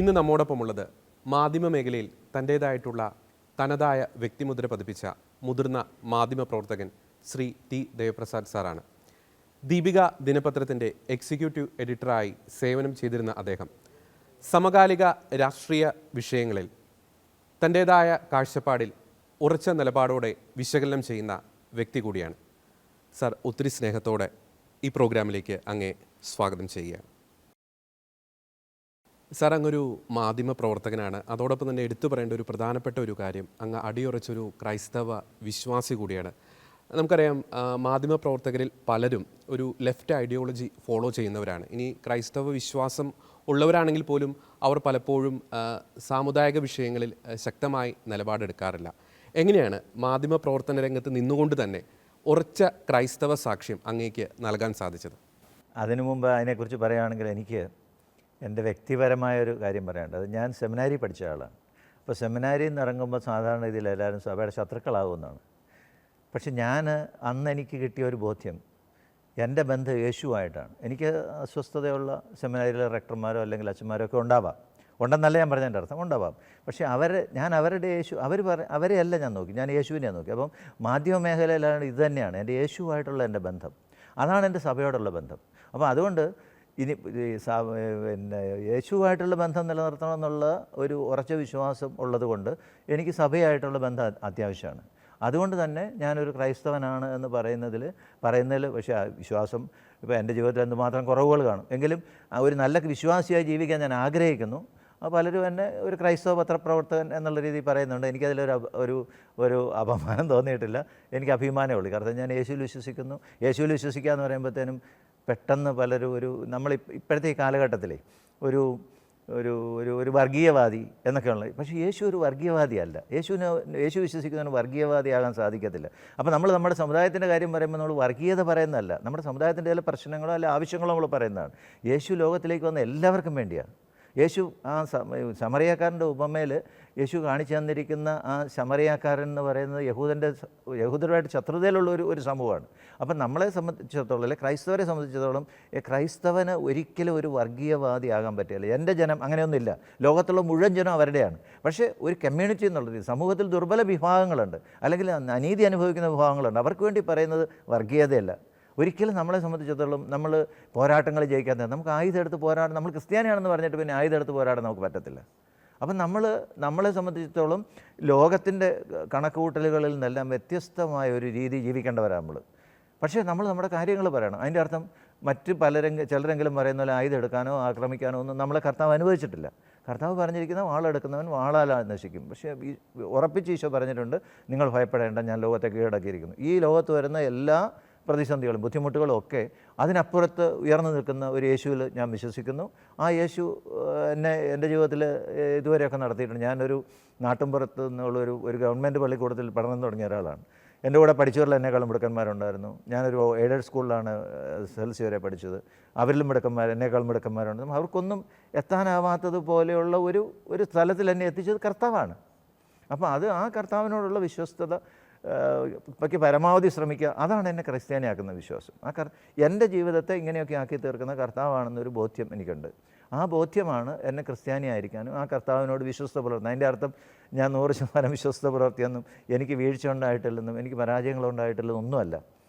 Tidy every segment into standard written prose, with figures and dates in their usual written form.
ഇന്ന് നമ്മോടൊപ്പമുള്ളത് മാധ്യമ മേഖലയിൽ തൻ്റേതായിട്ടുള്ള തനതായ വ്യക്തിമുദ്ര പതിപ്പിച്ച മുതിർന്ന മാധ്യമ പ്രവർത്തകൻ ശ്രീ ടി ദേവപ്രസാദ് സാറാണ്. ദീപിക ദിനപത്രത്തിൻ്റെ എക്സിക്യൂട്ടീവ് എഡിറ്ററായി സേവനം ചെയ്തിരുന്ന അദ്ദേഹം സമകാലിക രാഷ്ട്രീയ വിഷയങ്ങളിൽ തൻ്റേതായ കാഴ്ചപ്പാടിൽ ഉറച്ച നിലപാടോടെ വിശകലനം ചെയ്യുന്ന വ്യക്തി കൂടിയാണ്. സാർ, ഒത്തിരി സ്നേഹത്തോടെ ഈ പ്രോഗ്രാമിലേക്ക് അങ്ങേ സ്വാഗതം ചെയ്യുകയാണ്. സാർ, അങ്ങൊരു മാധ്യമ പ്രവർത്തകനാണ്. അതോടൊപ്പം തന്നെ എടുത്തു പറയേണ്ട ഒരു പ്രധാനപ്പെട്ട ഒരു കാര്യം, അങ്ങ് അടിയുറച്ചൊരു ക്രൈസ്തവ വിശ്വാസി കൂടിയാണ്. നമുക്കറിയാം, മാധ്യമ പ്രവർത്തകരിൽ പലരും ഒരു ലെഫ്റ്റ് ഐഡിയോളജി ഫോളോ ചെയ്യുന്നവരാണ്. ഇനി ക്രൈസ്തവ വിശ്വാസം ഉള്ളവരാണെങ്കിൽ പോലും അവർ പലപ്പോഴും സാമുദായിക വിഷയങ്ങളിൽ ശക്തമായി നിലപാടെടുക്കാറില്ല. എങ്ങനെയാണ് മാധ്യമ പ്രവർത്തന രംഗത്ത് നിന്നുകൊണ്ട് തന്നെ ഉറച്ച ക്രൈസ്തവ സാക്ഷ്യം അങ്ങേക്ക് നൽകാൻ സാധിച്ചത്? അതിനു മുമ്പ് അതിനെക്കുറിച്ച് പറയുകയാണെങ്കിൽ എനിക്ക് എൻ്റെ വ്യക്തിപരമായൊരു കാര്യം പറയാനുണ്ട്. ഞാൻ സെമിനാരി പഠിച്ച ആളാണ്. അപ്പോൾ സെമിനാരിയിൽ നിന്ന് ഇറങ്ങുമ്പോൾ സാധാരണ രീതിയിൽ എല്ലാവരും സഭയുടെ ശത്രുക്കളാകുമെന്നാണ്. പക്ഷെ അന്ന് എനിക്ക് കിട്ടിയ ഒരു ബോധ്യം എൻ്റെ ബന്ധം യേശുവായിട്ടാണ്. എനിക്ക് അസ്വസ്ഥതയുള്ള സെമിനാരിയിലെ റെക്ടർമാരോ അല്ലെങ്കിൽ അച്ഛന്മാരോ ഒക്കെ ഉണ്ടെന്നല്ല ഞാൻ പറഞ്ഞതിൻ്റെ അർത്ഥം, ഉണ്ടാവാം. പക്ഷേ ഞാൻ അവരുടെ യേശു അവരെയല്ല ഞാൻ നോക്കി, ഞാൻ യേശുവിനെ നോക്കി. അപ്പം മാധ്യമ മേഖലയിലാണ് ഇത് തന്നെയാണ് എൻ്റെ യേശുവായിട്ടുള്ള എൻ്റെ ബന്ധം, അതാണ് എൻ്റെ സഭയോടുള്ള ബന്ധം. അപ്പോൾ അതുകൊണ്ട് ഇനി പിന്നെ യേശുവായിട്ടുള്ള ബന്ധം നിലനിർത്തണം എന്നുള്ള ഒരു ഉറച്ച വിശ്വാസം ഉള്ളതുകൊണ്ട് എനിക്ക് സഭയായിട്ടുള്ള ബന്ധം അത്യാവശ്യമാണ്. അതുകൊണ്ട് തന്നെ ഞാനൊരു ക്രൈസ്തവനാണ് എന്ന് പറയുന്നതിൽ പക്ഷേ ആ വിശ്വാസം ഇപ്പോൾ എൻ്റെ ജീവിതത്തിൽ എന്തുമാത്രം കുറവുകൾ കാണും, എങ്കിലും ഒരു നല്ല വിശ്വാസിയായി ജീവിക്കാൻ ഞാൻ ആഗ്രഹിക്കുന്നു. പലരും എന്നെ ഒരു ക്രൈസ്തവ പത്രപ്രവർത്തകൻ എന്നുള്ള രീതിയിൽ പറയുന്നുണ്ട്. എനിക്കതിലൊരു അപമാനം തോന്നിയിട്ടില്ല, എനിക്ക് അഭിമാനമേ ഉള്ളൂ. കാരണം ഞാൻ യേശുവിൽ വിശ്വസിക്കുന്നു. യേശുവിൽ വിശ്വസിക്കുക എന്ന് പറയുമ്പോഴത്തേനും പെട്ടെന്ന് പലരും ഇപ്പോഴത്തെ ഈ കാലഘട്ടത്തിലെ ഒരു വർഗീയവാദി എന്നൊക്കെയുള്ളത്. പക്ഷേ യേശു ഒരു വർഗീയവാദിയല്ല. യേശു വിശ്വസിക്കുന്നതിന് വർഗീയവാദിയാകാൻ സാധിക്കത്തില്ല. അപ്പോൾ നമ്മുടെ സമുദായത്തിൻ്റെ കാര്യം പറയുമ്പോൾ നമ്മൾ വർഗീയത പറയുന്നതല്ല, നമ്മുടെ സമുദായത്തിൻ്റെ ചില പ്രശ്നങ്ങളോ അല്ല ആവശ്യങ്ങളോ നമ്മൾ പറയുന്നതാണ്. യേശു ലോകത്തിലേക്ക് വന്ന എല്ലാവർക്കും വേണ്ടിയാണ്. യേശു ആ ശമറിയാക്കാരൻ്റെ ഉപമയിൽ യേശു കാണിച്ചു തന്നിരിക്കുന്ന ആ ശമറിയാക്കാരൻ എന്ന് പറയുന്നത് യഹൂദരുമായിട്ട് ശത്രുതയിലുള്ള ഒരു സമൂഹമാണ്. അപ്പം നമ്മളെ സംബന്ധിച്ചിടത്തോളം അല്ലെങ്കിൽ ക്രൈസ്തവരെ സംബന്ധിച്ചിടത്തോളം ക്രൈസ്തവന് ഒരിക്കലും ഒരു വർഗീയവാദിയാകാൻ പറ്റില്ല. എൻ്റെ ജനം അങ്ങനെയൊന്നുമില്ല, ലോകത്തുള്ള മുഴുവൻ ജനം അവരുടെയാണ്. പക്ഷേ ഒരു കമ്മ്യൂണിറ്റി എന്നുള്ളത് സമൂഹത്തിൽ ദുർബല വിഭാഗങ്ങളുണ്ട്, അല്ലെങ്കിൽ അനീതി അനുഭവിക്കുന്ന വിഭാഗങ്ങളുണ്ട്. അവർക്ക് വേണ്ടി പറയുന്നത് വർഗീയതയല്ല. ഒരിക്കലും നമ്മളെ സംബന്ധിച്ചിടത്തോളം നമ്മൾ പോരാട്ടങ്ങൾ ജയിക്കാൻ നമുക്ക് ആയുധം എടുത്ത് പോരാടാൻ, നമ്മൾ ക്രിസ്ത്യാനിയാണെന്ന് പറഞ്ഞിട്ട് പിന്നെ ആയുധം എടുത്ത് പോരാടാൻ നമുക്ക് പറ്റത്തില്ല. അപ്പം നമ്മളെ സംബന്ധിച്ചിടത്തോളം ലോകത്തിൻ്റെ കണക്കുകൂട്ടലുകളിൽ നിന്നെല്ലാം വ്യത്യസ്തമായ ഒരു രീതി ജീവിക്കേണ്ടവരാണ് നമ്മൾ. പക്ഷേ നമ്മുടെ കാര്യങ്ങൾ പറയണം. അതിൻ്റെ അർത്ഥം മറ്റ് ചിലരെങ്കിലും പറയുന്ന പോലെ ആയുധം എടുക്കാനോ ആക്രമിക്കാനോ ഒന്നും നമ്മളെ കർത്താവ് അനുവദിച്ചിട്ടില്ല. കർത്താവ് പറഞ്ഞിരിക്കുന്ന വാളെടുക്കുന്നവൻ വാളാൽ നശിക്കും. പക്ഷേ ഉറപ്പിച്ച് ഈശോ പറഞ്ഞിട്ടുണ്ട്, നിങ്ങൾ ഭയപ്പെടേണ്ട, ഞാൻ ലോകത്തെ കീഴടക്കിയിരിക്കുന്നു. ഈ ലോകത്ത് വരുന്ന എല്ലാ പ്രതിസന്ധികളും ബുദ്ധിമുട്ടുകളും ഒക്കെ അതിനപ്പുറത്ത് ഉയർന്നു നിൽക്കുന്ന ഒരു യേശുവിൽ ഞാൻ വിശ്വസിക്കുന്നു. ആ യേശു എൻ്റെ ജീവിതത്തിൽ ഇതുവരെയൊക്കെ നടത്തിയിട്ടുണ്ട്. ഞാനൊരു നാട്ടിൻപുറത്ത് നിന്നുള്ളൊരു ഗവൺമെൻറ് പള്ളിക്കൂടത്തിൽ പഠനം തുടങ്ങിയ ഒരാളാണ്. എൻ്റെ കൂടെ പഠിച്ചവരിൽ എന്നെക്കാളും മിടുക്കന്മാരുണ്ടായിരുന്നു. ഞാനൊരു എയ്ഡഡ് സ്കൂളിലാണ് SLC വരെ പഠിച്ചത്. അവരിലും എന്നെക്കാളും മിടുക്കന്മാരുണ്ട്. അവർക്കൊന്നും എത്താനാവാത്തതുപോലെയുള്ള ഒരു സ്ഥലത്തിൽ എന്നെ എത്തിച്ചത് കർത്താവാണ്. അപ്പോൾ ആ കർത്താവിനോടുള്ള വിശ്വസ്തത പരമാവധി ശ്രമിക്കുക, അതാണ് എന്നെ ക്രിസ്ത്യാനിയാക്കുന്ന വിശ്വാസം. എൻ്റെ ജീവിതത്തെ ഇങ്ങനെയൊക്കെ ആക്കി തീർക്കുന്ന കർത്താവാണെന്നൊരു ബോധ്യം എനിക്കുണ്ട്. ആ ബോധ്യമാണ് എന്നെ ക്രിസ്ത്യാനിയായിരിക്കാനും ആ കർത്താവിനോട് വിശ്വസ്ത പുലർത്തുന്നത്. അതിൻ്റെ അർത്ഥം ഞാൻ 100% വിശ്വസ്ത പുലർത്തിയെന്നും എനിക്ക് വീഴ്ച ഉണ്ടായിട്ടില്ലെന്നും എനിക്ക് പരാജയങ്ങളുണ്ടായിട്ടില്ലെന്നും ഒന്നുമല്ല.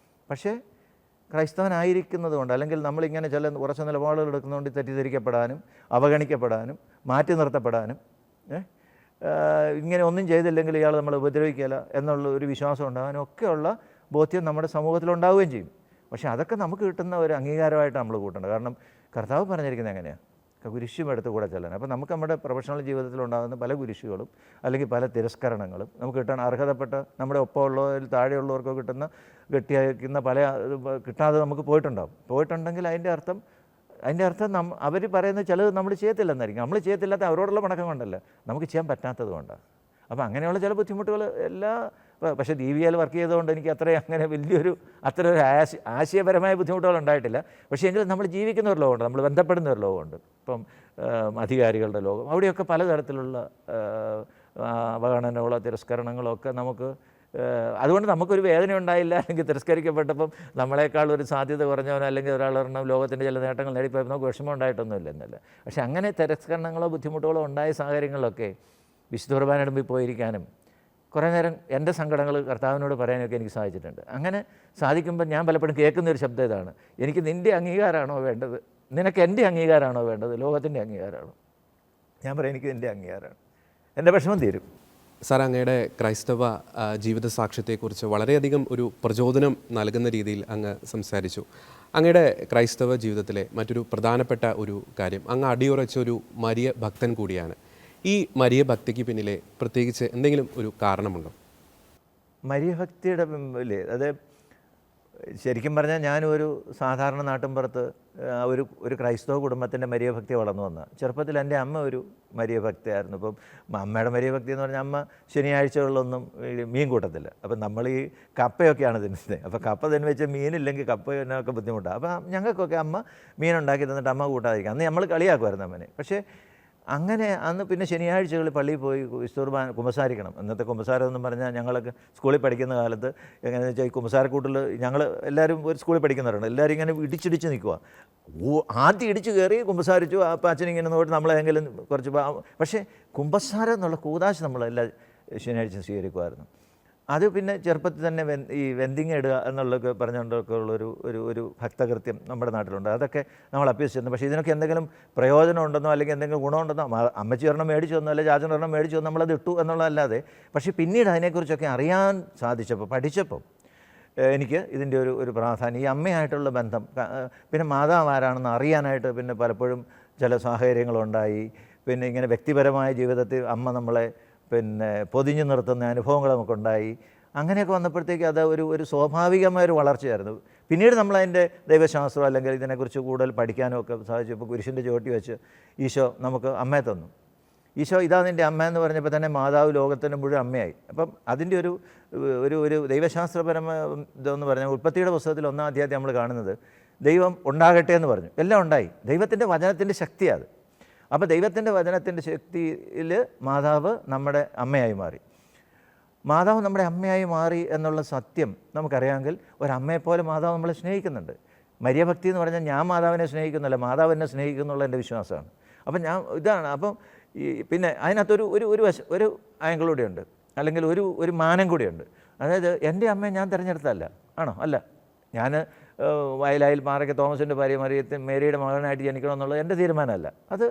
പക്ഷേ ക്രൈസ്തവനായിരിക്കുന്നത് കൊണ്ട്, അല്ലെങ്കിൽ നമ്മളിങ്ങനെ ചില ഉറച്ച നിലപാടുകൾ എടുക്കുന്നതുകൊണ്ട് തെറ്റിദ്ധരിക്കപ്പെടാനും അവഗണിക്കപ്പെടാനും മാറ്റി നിർത്തപ്പെടാനും ഇങ്ങനെ ഒന്നും ചെയ്തില്ലെങ്കിൽ ഇയാൾ നമ്മളെ ഉപദ്രവിക്കില്ല എന്നുള്ള ഒരു വിശ്വാസം ഉണ്ടാകാനും ഒക്കെയുള്ള ബോധ്യം നമ്മുടെ സമൂഹത്തിലുണ്ടാവുകയും ചെയ്യും. പക്ഷേ അതൊക്കെ നമുക്ക് കിട്ടുന്ന ഒരു അംഗീകാരമായിട്ട് നമ്മൾ കൂട്ടേണ്ടത്. കാരണം കർത്താവ് പറഞ്ഞിരിക്കുന്നത് എങ്ങനെയാണ്, കുരിശും എടുത്ത് കൂടെ ചെല്ലാൻ. അപ്പോൾ നമുക്ക് നമ്മുടെ പ്രൊഫഷണൽ ജീവിതത്തിലുണ്ടാകുന്ന പല കുരിശുകളും അല്ലെങ്കിൽ പല തിരസ്കരണങ്ങളും നമുക്ക് കിട്ടാൻ അർഹതപ്പെട്ട നമ്മുടെ ഒപ്പമുള്ളവരിൽ താഴെയുള്ളവർക്കോ കിട്ടിയിരിക്കുന്ന കിട്ടാതെ നമുക്ക് പോയിട്ടുണ്ടെങ്കിൽ അതിൻ്റെ അർത്ഥം അവർ പറയുന്ന ചിലത് നമ്മൾ ചെയ്യത്തില്ലെന്നായിരിക്കും. നമ്മൾ ചെയ്യത്തില്ലാത്ത അവരോടുള്ള പണക്കം കൊണ്ടല്ല, നമുക്ക് ചെയ്യാൻ പറ്റാത്തത് കൊണ്ടാണ്. അപ്പോൾ അങ്ങനെയുള്ള ചില ബുദ്ധിമുട്ടുകൾ പക്ഷേ DVL വർക്ക് ചെയ്തുകൊണ്ട് എനിക്ക് അങ്ങനെ അത്ര ഒരു ആശയപരമായ ബുദ്ധിമുട്ടുകൾ ഉണ്ടായിട്ടില്ല. പക്ഷേ എങ്കിലും നമ്മൾ ജീവിക്കുന്ന ഒരു ലോകമുണ്ട്, നമ്മൾ ബന്ധപ്പെടുന്ന ഒരു ലോകമുണ്ട്. ഇപ്പം അധികാരികളുടെ ലോകം, അവിടെയൊക്കെ പലതരത്തിലുള്ള അവഗണനകളോ തിരസ്കരണങ്ങളോ ഒക്കെ നമുക്ക് അതുകൊണ്ട് നമുക്കൊരു വേദന ഉണ്ടായില്ല, അല്ലെങ്കിൽ തിരസ്കരിക്കപ്പെട്ടപ്പം നമ്മളെക്കാൾ ഒരു സാധ്യത കുറഞ്ഞവനോ അല്ലെങ്കിൽ ഒരാളൊരെണ്ണം ലോകത്തിൻ്റെ ചില നേട്ടങ്ങൾ നേടിപ്പോയപ്പോൾ നമുക്ക് വിഷമം ഉണ്ടായിട്ടൊന്നുമില്ല എന്നല്ല. പക്ഷേ അങ്ങനെ തിരസ്കരണങ്ങളോ ബുദ്ധിമുട്ടുകളോ ഉണ്ടായ സാഹചര്യങ്ങളിലൊക്കെ വിശുദ്ധ കുർബാനയുടെ മുമ്പിൽ പോയിരിക്കാനും കുറേ നേരം എൻ്റെ സങ്കടങ്ങൾ കർത്താവിനോട് പറയാനൊക്കെ എനിക്ക് സാധിച്ചിട്ടുണ്ട്. അങ്ങനെ സാധിക്കുമ്പോൾ ഞാൻ പലപ്പോഴും കേൾക്കുന്നൊരു ശബ്ദം ഇതാണ്: എനിക്ക് നിൻ്റെ അംഗീകാരമാണോ വേണ്ടത്, നിനക്ക് എൻ്റെ അംഗീകാരമാണോ വേണ്ടത്, ലോകത്തിൻ്റെ അംഗീകാരമാണോ? ഞാൻ പറയാം എനിക്ക് നിൻ്റെ അംഗീകാരമാണ്, എൻ്റെ വിഷമം തീരും. സാർ, അങ്ങയുടെ ക്രൈസ്തവ ജീവിത സാക്ഷ്യത്തെക്കുറിച്ച് വളരെയധികം ഒരു പ്രചോദനം നൽകുന്ന രീതിയിൽ അങ്ങ് സംസാരിച്ചു. അങ്ങയുടെ ക്രൈസ്തവ ജീവിതത്തിലെ മറ്റൊരു പ്രധാനപ്പെട്ട ഒരു കാര്യം, അങ്ങ് അടിയുറച്ച ഒരു മരിയ ഭക്തൻ കൂടിയാണ്. ഈ മരിയ ഭക്തിക്ക് പിന്നിലെ പ്രത്യേകിച്ച് എന്തെങ്കിലും ഒരു കാരണമുണ്ടോ? മരിയ ഭക്തിയുടെ പിന്നിൽ അത് ശരിക്കും പറഞ്ഞാൽ ഞാനൊരു സാധാരണ നാട്ടിൻപുറത്ത് ഒരു ക്രൈസ്തവ കുടുംബത്തിൻ്റെ മരിയ ഭക്തി വളർന്നു വന്ന. ചെറുപ്പത്തിൽ എൻ്റെ അമ്മ ഒരു മരിയ ഭക്തിയായിരുന്നു. ഇപ്പം അമ്മയുടെ മരിയ ഭക്തി എന്ന് പറഞ്ഞാൽ അമ്മ ശനിയാഴ്ചകളിലൊന്നും മീൻ കൂട്ടത്തില്ല. അപ്പം നമ്മൾ ഈ കപ്പയൊക്കെയാണ് തിന്നുന്നത്. അപ്പോൾ കപ്പ തന്നെ വെച്ച് മീനില്ലെങ്കിൽ കപ്പ തിന്നൊക്കെ ബുദ്ധിമുട്ടാണ്. അപ്പോൾ ഞങ്ങൾക്കൊക്കെ അമ്മ മീനുണ്ടാക്കി തന്നിട്ട് അമ്മ കൂട്ടാതിരിക്കും. അന്ന് നമ്മൾ കളിയാക്കുമായിരുന്നു അമ്മനെ. പക്ഷേ അങ്ങനെ അന്ന് പിന്നെ ശനിയാഴ്ചകളിൽ പള്ളിയിൽ പോയി വിശുദ്ധ കുർബാന കുമ്പസാരിക്കണം. ഇന്നത്തെ കുമ്പസാരം എന്ന് പറഞ്ഞാൽ ഞങ്ങളൊക്കെ സ്കൂളിൽ പഠിക്കുന്ന കാലത്ത് എങ്ങനെയാണെന്ന് വെച്ചാൽ ഈ കുമ്പസാരക്കൂട്ടിൽ ഞങ്ങൾ എല്ലാവരും ഒരു സ്കൂളിൽ പഠിക്കുന്നവരാണ്. എല്ലാവരും ഇങ്ങനെ ഇടിച്ചിടിച്ച് നിൽക്കുക. ആദ്യം ഇടിച്ച് കയറി കുമ്പസാരിച്ചു. അപ്പം അച്ഛനിങ്ങനെ നോക്കി നമ്മളെങ്കിലും കുറച്ച്. പക്ഷേ കുമ്പസാരം എന്നുള്ള കൂതാശ നമ്മളെല്ലാ ശനിയാഴ്ച സ്വീകരിക്കുമായിരുന്നു. അത് പിന്നെ ചെറുപ്പത്തിൽ തന്നെ ഈ വെന്തിങ്ങ ഇടുക എന്നുള്ളതൊക്കെ പറഞ്ഞുകൊണ്ടൊക്കെ ഒരു ഭക്തകൃത്യം നമ്മുടെ നാട്ടിലുണ്ട്. അതൊക്കെ നമ്മൾ അഭ്യസിച്ചിരുന്നു. പക്ഷേ ഇതിനൊക്കെ എന്തെങ്കിലും പ്രയോജനം ഉണ്ടെന്നോ അല്ലെങ്കിൽ എന്തെങ്കിലും ഗുണമുണ്ടെന്നോ, അമ്മച്ചി ഒരെണ്ണം മേടിച്ചു വന്നോ അല്ലെങ്കിൽ ചാച്ചൻ ഒരെണ്ണം മേടിച്ചു വന്നോ നമ്മളത് ഇട്ടു എന്നുള്ളതല്ലാതെ. പക്ഷേ പിന്നീട് അതിനെക്കുറിച്ചൊക്കെ അറിയാൻ സാധിച്ചപ്പോൾ, പഠിച്ചപ്പോൾ എനിക്ക് ഇതിൻ്റെ ഒരു പ്രാധാന്യം, ഈ അമ്മയായിട്ടുള്ള ബന്ധം, പിന്നെ മാതാവ് ആരാണെന്ന് അറിയാനായിട്ട് പിന്നെ പലപ്പോഴും ചില സാഹചര്യങ്ങളുണ്ടായി. പിന്നെ ഇങ്ങനെ വ്യക്തിപരമായ ജീവിതത്തിൽ അമ്മ നമ്മളെ പിന്നെ പൊതിഞ്ഞു നിർത്തുന്ന അനുഭവങ്ങൾ നമുക്കുണ്ടായി. അങ്ങനെയൊക്കെ വന്നപ്പോഴത്തേക്ക് അത് ഒരു സ്വാഭാവികമായൊരു വളർച്ചയായിരുന്നു. പിന്നീട് നമ്മളതിൻ്റെ ദൈവശാസ്ത്രം അല്ലെങ്കിൽ ഇതിനെക്കുറിച്ച് കൂടുതൽ പഠിക്കാനും ഒക്കെ സാധിച്ചു. ഇപ്പോൾ കുരിശിൻ്റെ ചുവട്ടി വെച്ച് ഈശോ നമുക്ക് അമ്മയെ തന്നു. ഈശോ ഇതാ നിൻ്റെ അമ്മ എന്ന് പറഞ്ഞപ്പോൾ തന്നെ മാതാവ് ലോകത്തിന് മുഴുവൻ അമ്മയായി. അപ്പം അതിൻ്റെ ഒരു ദൈവശാസ്ത്രപരമായ ഇതെന്ന് പറഞ്ഞാൽ ഉൽപ്പത്തിയുടെ പുസ്തകത്തിൽ 1-ാം അധ്യായത്തിൽ നമ്മൾ കാണുന്നത് ദൈവം ഉണ്ടാകട്ടെ എന്ന് പറഞ്ഞു. എല്ലാം ഉണ്ടായി. ദൈവത്തിൻ്റെ വചനത്തിൻ്റെ ശക്തിയാണ്. അപ്പോൾ ദൈവത്തിൻ്റെ വചനത്തിൻ്റെ ശക്തിയിൽ മാതാവ് നമ്മുടെ അമ്മയായി മാറി. മാതാവ് നമ്മുടെ അമ്മയായി മാറി എന്നുള്ള സത്യം നമുക്കറിയാമെങ്കിൽ ഒരമ്മയെപ്പോലെ മാതാവ് നമ്മളെ സ്നേഹിക്കുന്നുണ്ട്. മരിയ ഭക്തി എന്ന് പറഞ്ഞാൽ ഞാൻ മാതാവിനെ സ്നേഹിക്കുന്നില്ല, മാതാവ് എന്നെ സ്നേഹിക്കുന്നുള്ള എൻ്റെ വിശ്വാസമാണ്. അപ്പം ഇതാണ്. അപ്പം പിന്നെ അതിനകത്തൊരു ഒരു ആംഗിൾ കൂടിയുണ്ട്, അല്ലെങ്കിൽ ഒരു മാനം കൂടിയുണ്ട്. അതായത് എൻ്റെ അമ്മയെ ഞാൻ തിരഞ്ഞെടുത്തതല്ല. ആണോ? അല്ല. ഞാൻ വയലായിൽ പാറയ്ക്ക് തോമസിൻ്റെ ഭാര്യ മേരിയുടെ മകനായിട്ട് ജനിക്കണമെന്നുള്ളത് എൻ്റെ തീരുമാനമല്ല, അത്